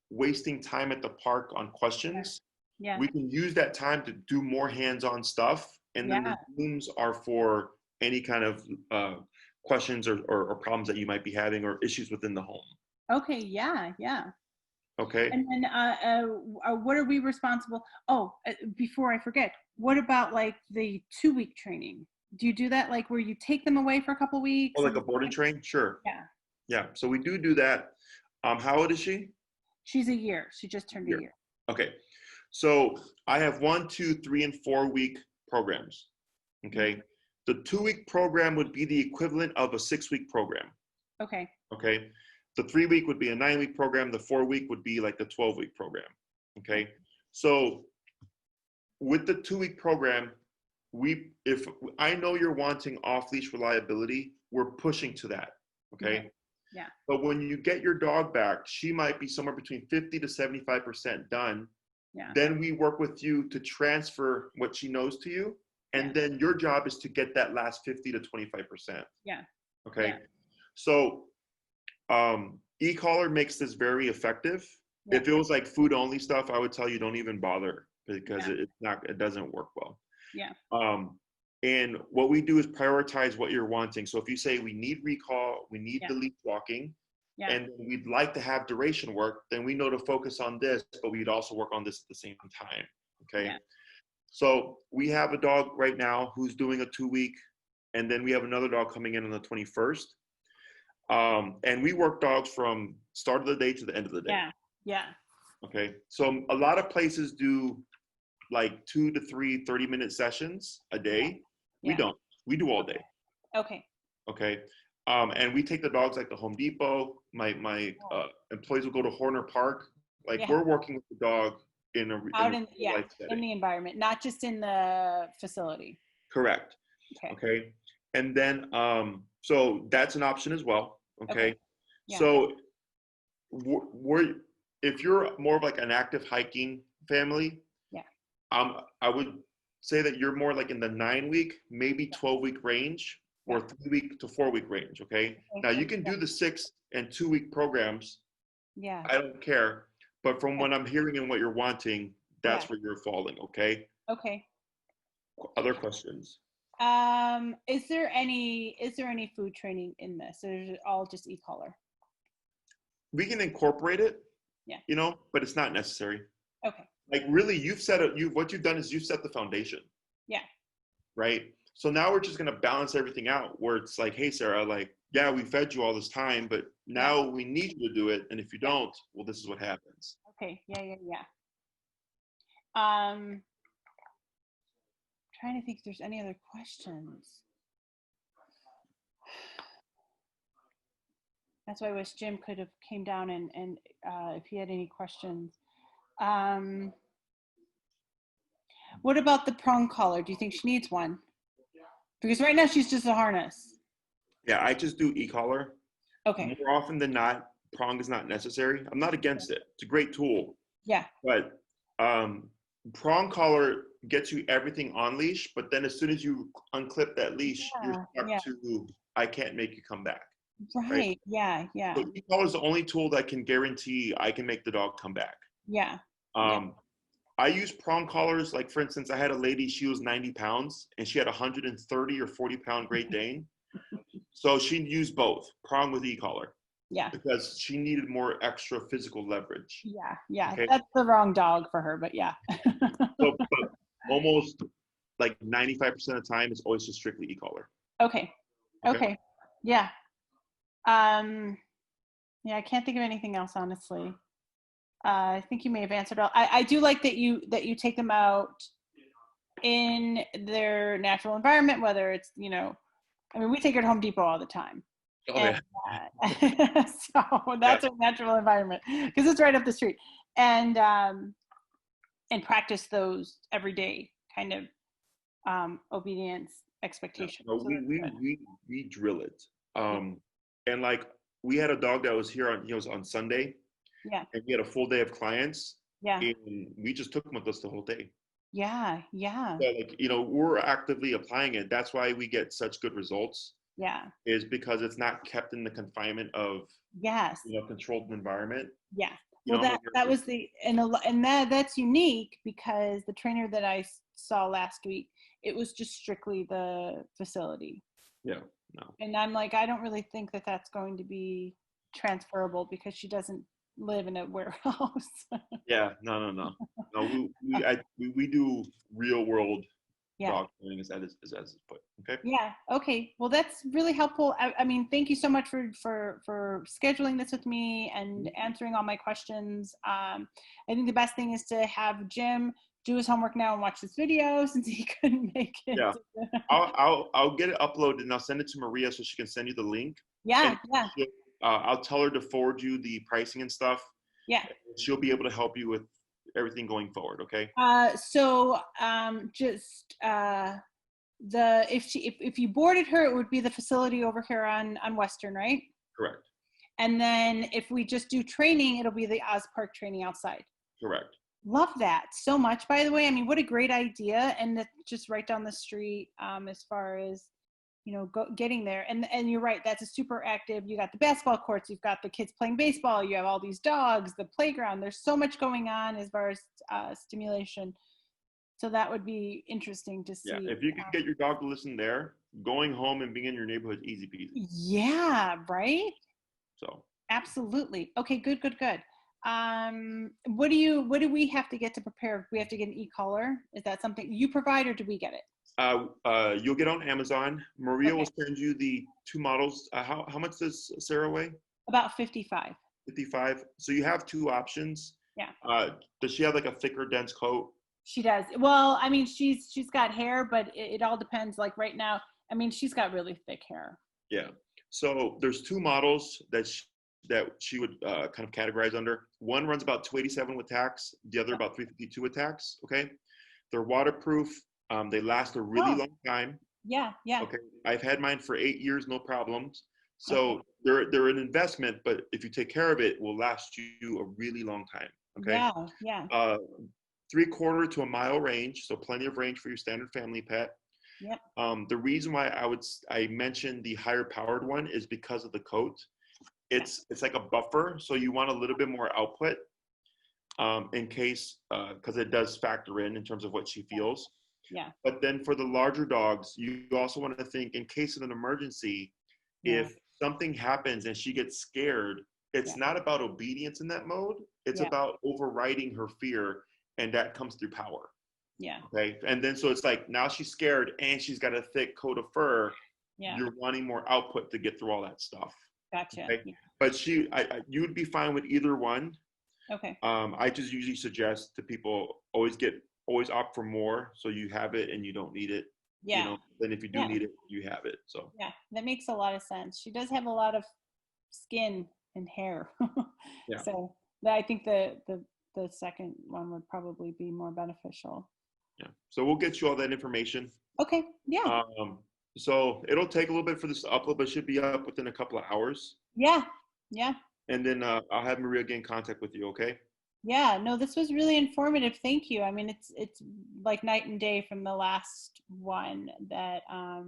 [SPEAKER 1] wasting time at the park on questions,
[SPEAKER 2] Yeah.
[SPEAKER 1] we can use that time to do more hands-on stuff. And then the Zooms are for any kind of questions or problems that you might be having or issues within the home.
[SPEAKER 2] Okay. Yeah. Yeah.
[SPEAKER 1] Okay.
[SPEAKER 2] And then what are we responsible? Oh, before I forget, what about like the 2-week training? Do you do that like where you take them away for a couple weeks?
[SPEAKER 1] Oh, like a board and train? Sure.
[SPEAKER 2] Yeah.
[SPEAKER 1] Yeah. So we do that. How old is she?
[SPEAKER 2] She's a year. She just turned a year.
[SPEAKER 1] Okay. So I have 1, 2, 3, and 4-week programs. Okay. The 2-week program would be the equivalent of a 6-week program.
[SPEAKER 2] Okay.
[SPEAKER 1] Okay. The 3-week would be a 9-week program. The 4-week would be like the 12-week program. Okay. So with the 2-week program, if I know you're wanting off-leash reliability, we're pushing to that. Okay.
[SPEAKER 2] Yeah.
[SPEAKER 1] But when you get your dog back, she might be somewhere between 50 to 75% done.
[SPEAKER 2] Yeah.
[SPEAKER 1] Then we work with you to transfer what she knows to you. And then your job is to get that last 50 to 25%.
[SPEAKER 2] Yeah.
[SPEAKER 1] Okay.
[SPEAKER 2] Yeah.
[SPEAKER 1] So e-collar makes this very effective.
[SPEAKER 2] Yeah.
[SPEAKER 1] If it was like food only stuff, I would tell you don't even bother because it doesn't work well.
[SPEAKER 2] Yeah.
[SPEAKER 1] And what we do is prioritize what you're wanting. So if you say we need recall, we need the leash walking, and we'd like to have duration work, then we know to focus on this, but we'd also work on this at the same time. Okay.
[SPEAKER 2] Yeah.
[SPEAKER 1] So we have a dog right now who's doing a 2-week, and then we have another dog coming in on the 21st. And we work dogs from start of the day to the end of the day.
[SPEAKER 2] Yeah. Yeah.
[SPEAKER 1] Okay. So a lot of places do like 2 to 3 30-minute sessions a day.
[SPEAKER 2] Yeah.
[SPEAKER 1] We don't. We do all day.
[SPEAKER 2] Okay.
[SPEAKER 1] Okay. And we take the dogs like to Home Depot. My employees will go to Horner Park. Like we're working with the dog in the
[SPEAKER 2] environment, not just in the facility.
[SPEAKER 1] Correct. Okay. And then so that's an option as well. Okay.
[SPEAKER 2] Yeah.
[SPEAKER 1] So if you're more of like an active hiking family, I would say that you're more like in the 9-week, maybe 12-week range, or 3-week to 4-week range. Okay. Now you can do the 6 and 2-week programs.
[SPEAKER 2] Yeah.
[SPEAKER 1] I don't care. But from what I'm hearing and what you're wanting, that's where you're falling. Okay.
[SPEAKER 2] Okay.
[SPEAKER 1] Other questions?
[SPEAKER 2] Is there any food training in this, or is it all just e-collar?
[SPEAKER 1] We can incorporate it.
[SPEAKER 2] Yeah.
[SPEAKER 1] But it's not necessary.
[SPEAKER 2] Okay.
[SPEAKER 1] Like really, what you've done is you've set the foundation.
[SPEAKER 2] Yeah.
[SPEAKER 1] Right. So now we're just gonna balance everything out. Where it's like, hey, Sarah, like, yeah, we fed you all this time, but now we need you to do it. And if you don't, well, this is what happens.
[SPEAKER 2] Okay. Yeah. Trying to think if there's any other questions. That's why I wish Jim could have came down and if he had any questions. What about the prong collar? Do you think she needs one? Because right now she's just a harness.
[SPEAKER 1] Yeah, I just do e-collar.
[SPEAKER 2] Okay.
[SPEAKER 1] More often than not, prong is not necessary. I'm not against it. It's a great tool.
[SPEAKER 2] Yeah.
[SPEAKER 1] But prong collar gets you everything on leash, but then as soon as you unclip that leash, you're stuck to, I can't make you come back.
[SPEAKER 2] Right. Yeah.
[SPEAKER 1] So e-collar is the only tool that can guarantee I can make the dog come back.
[SPEAKER 2] Yeah. Yeah.
[SPEAKER 1] I use prong collars. Like for instance, I had a lady, she was 90 pounds and she had 130 or 40-pound Great Dane. So she used both prong with e-collar
[SPEAKER 2] Yeah.
[SPEAKER 1] because she needed more extra physical leverage.
[SPEAKER 2] Yeah. Yeah.
[SPEAKER 1] Okay.
[SPEAKER 2] That's the wrong dog for her, but yeah.
[SPEAKER 1] So but almost like 95% of the time, it's always just strictly e-collar.
[SPEAKER 2] Okay.
[SPEAKER 1] Okay.
[SPEAKER 2] Okay. Yeah. Yeah, I can't think of anything else, honestly. I think you may have answered all. I do like that you take them out in their natural environment, whether it's, I mean, we take her to Home Depot all the time.
[SPEAKER 1] Oh
[SPEAKER 2] And
[SPEAKER 1] yeah.
[SPEAKER 2] so
[SPEAKER 1] Yeah.
[SPEAKER 2] that's our natural environment because it's right up the street. And practice those everyday kind of obedience expectations.
[SPEAKER 1] No,
[SPEAKER 2] So that's good.
[SPEAKER 1] we drill it.
[SPEAKER 2] Yeah.
[SPEAKER 1] And like we had a dog that was here on, he was on Sunday
[SPEAKER 2] Yeah.
[SPEAKER 1] and we had a full day of clients
[SPEAKER 2] Yeah.
[SPEAKER 1] and we just took him with us the whole day.
[SPEAKER 2] Yeah. Yeah.
[SPEAKER 1] So like, we're actively applying it. That's why we get such good results
[SPEAKER 2] Yeah.
[SPEAKER 1] is because it's not kept in the confinement of,
[SPEAKER 2] Yes.
[SPEAKER 1] controlled environment.
[SPEAKER 2] Yeah.
[SPEAKER 1] You
[SPEAKER 2] Well,
[SPEAKER 1] know, I'm like,
[SPEAKER 2] that was that's unique because the trainer that I saw last week, it was just strictly the facility.
[SPEAKER 1] yeah, no.
[SPEAKER 2] And I'm like, I don't really think that that's going to be transferable because she doesn't live in a warehouse.
[SPEAKER 1] Yeah, no. No, we do real world
[SPEAKER 2] Yeah.
[SPEAKER 1] dog training as it's put. Okay.
[SPEAKER 2] Yeah. Okay. Well, that's really helpful. I mean, thank you so much for scheduling this with me and answering all my questions. I think the best thing is to have Jim do his homework now and watch this video since he couldn't make it.
[SPEAKER 1] Yeah. I'll get it uploaded and I'll send it to Maria so she can send you the link.
[SPEAKER 2] Yeah.
[SPEAKER 1] And
[SPEAKER 2] Yeah.
[SPEAKER 1] I'll tell her to forward you the pricing and stuff.
[SPEAKER 2] Yeah.
[SPEAKER 1] She'll be able to help you with everything going forward. Okay.
[SPEAKER 2] If you boarded her, it would be the facility over here on Western, right?
[SPEAKER 1] Correct.
[SPEAKER 2] And then if we just do training, it'll be the Oz Park training outside.
[SPEAKER 1] Correct.
[SPEAKER 2] Love that so much, by the way. I mean, what a great idea. And that's just right down the street, as far as, getting there. And you're right, that's a super active. You got the basketball courts, you've got the kids playing baseball, you have all these dogs, the playground. There's so much going on as far as stimulation. So that would be interesting to see.
[SPEAKER 1] Yeah, if you could get your dog to listen there, going home and being in your neighborhood is easy peasy.
[SPEAKER 2] Yeah, right?
[SPEAKER 1] So
[SPEAKER 2] absolutely. Okay, good. What do we have to get to prepare? We have to get an e-collar. Is that something you provide or do we get it?
[SPEAKER 1] You'll get on Amazon. Maria
[SPEAKER 2] Okay.
[SPEAKER 1] will send you the two models. How much does Sarah weigh?
[SPEAKER 2] About 55.
[SPEAKER 1] 55. So you have two options.
[SPEAKER 2] Yeah.
[SPEAKER 1] Does she have like a thicker, dense coat?
[SPEAKER 2] She does. Well, I mean, she's got hair, but it all depends. Like right now, I mean, she's got really thick hair.
[SPEAKER 1] Yeah. So there's two models that she would kind of categorize under. One runs about 287 with tax. The other about 352 with tax. Okay. They're waterproof. They last a really long time.
[SPEAKER 2] Yeah. Yeah.
[SPEAKER 1] Okay. I've had mine for 8 years, no problems. So they're an investment, but if you take care of it, it will last you a really long time. Okay.
[SPEAKER 2] Yeah. Yeah.
[SPEAKER 1] 3/4 to a mile range, so plenty of range for your standard family pet.
[SPEAKER 2] Yep.
[SPEAKER 1] The reason why I mentioned the higher powered one is because of the coat. It's like a buffer, so you want a little bit more output in case because it does factor in terms of what she feels.
[SPEAKER 2] Yeah.
[SPEAKER 1] But then for the larger dogs, you also want to think in case of an emergency, if something happens and she gets scared, it's not about obedience in that mode. It's about overriding her fear. And that comes through power.
[SPEAKER 2] Yeah.
[SPEAKER 1] Okay. And then so it's like now she's scared and she's got a thick coat of fur.
[SPEAKER 2] Yeah.
[SPEAKER 1] You're wanting more output to get through all that stuff.
[SPEAKER 2] Gotcha.
[SPEAKER 1] Okay?
[SPEAKER 2] Yeah.
[SPEAKER 1] But you would be fine with either one.
[SPEAKER 2] Okay.
[SPEAKER 1] I just usually suggest to people always opt for more so you have it and you don't need it.
[SPEAKER 2] Yeah.
[SPEAKER 1] Then if you do need it, you have it. So
[SPEAKER 2] yeah, that makes a lot of sense. She does have a lot of skin and hair.
[SPEAKER 1] Yeah.
[SPEAKER 2] So I think the second one would probably be more beneficial.
[SPEAKER 1] Yeah. So we'll get you all that information.
[SPEAKER 2] Okay. Yeah.
[SPEAKER 1] So it'll take a little bit for this to upload, but it should be up within a couple of hours.
[SPEAKER 2] Yeah. Yeah.
[SPEAKER 1] And then I'll have Maria get in contact with you. Okay.
[SPEAKER 2] Yeah. No, this was really informative. Thank you. I mean, it's like night and day from the last one that, I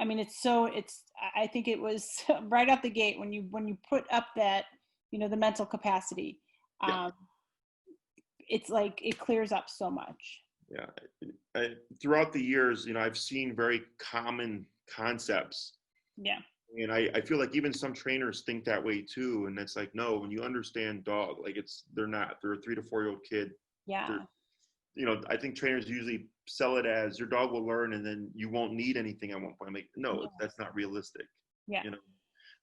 [SPEAKER 2] mean, I think it was right out the gate when you put up that, the mental capacity. it's like it clears up so much.
[SPEAKER 1] Yeah. Throughout the years, you know, I've seen very common concepts.
[SPEAKER 2] Yeah.
[SPEAKER 1] And I feel like even some trainers think that way too. And it's like, no, when you understand dog, like they're a 3 to 4 year old kid.
[SPEAKER 2] Yeah.
[SPEAKER 1] You know, I think trainers usually sell it as your dog will learn and then you won't need anything at one point. I'm like, no, that's not realistic.
[SPEAKER 2] Yeah.
[SPEAKER 1] You know,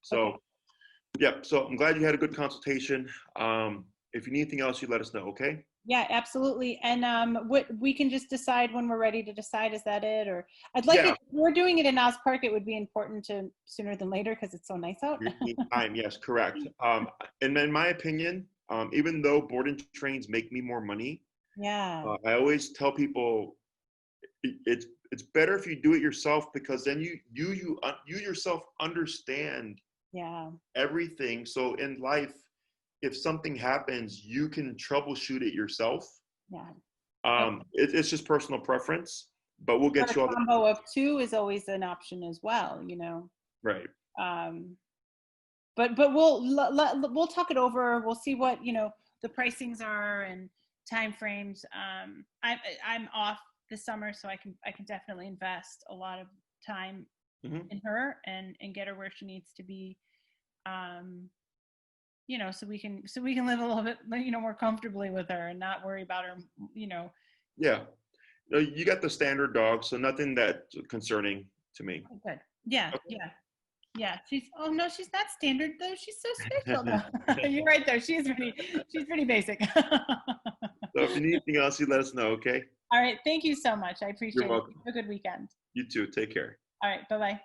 [SPEAKER 1] so
[SPEAKER 2] Okay.
[SPEAKER 1] yeah. So I'm glad you had a good consultation. If you need anything else, you let us know. Okay.
[SPEAKER 2] Yeah, absolutely. And what we can just decide when we're ready to decide, is that it? Or I'd like
[SPEAKER 1] Yeah.
[SPEAKER 2] it, if we're doing it in Oz Park, it would be important to sooner than later because it's so nice out.
[SPEAKER 1] You need time. Yes, correct. And in my opinion, even though board and trains make me more money,
[SPEAKER 2] Yeah.
[SPEAKER 1] I always tell people it's better if you do it yourself, because then you yourself understand
[SPEAKER 2] Yeah.
[SPEAKER 1] everything. So in life, if something happens, you can troubleshoot it yourself.
[SPEAKER 2] Yeah.
[SPEAKER 1] It's just personal preference, but we'll get
[SPEAKER 2] But a
[SPEAKER 1] you all
[SPEAKER 2] combo of two is always an option as well, you know.
[SPEAKER 1] right.
[SPEAKER 2] But we'll talk it over. We'll see what, you know, the pricings are and time frames. I'm off this summer, so I can definitely invest a lot of time in her and get her where she needs to be. You know, so we can live a little bit, you know, more comfortably with her and not worry about her, you know.
[SPEAKER 1] Yeah. You got the standard dog, so nothing that concerning to me.
[SPEAKER 2] Good. Yeah.
[SPEAKER 1] Okay.
[SPEAKER 2] Yeah. Yeah. She's not standard though. She's so special though. You're right though. She's pretty basic.
[SPEAKER 1] So if you need anything else, you let us know, okay?
[SPEAKER 2] All right. Thank you so much. I
[SPEAKER 1] You're
[SPEAKER 2] appreciate it.
[SPEAKER 1] welcome.
[SPEAKER 2] Have a good weekend.
[SPEAKER 1] You too. Take care.
[SPEAKER 2] All right. Bye-bye.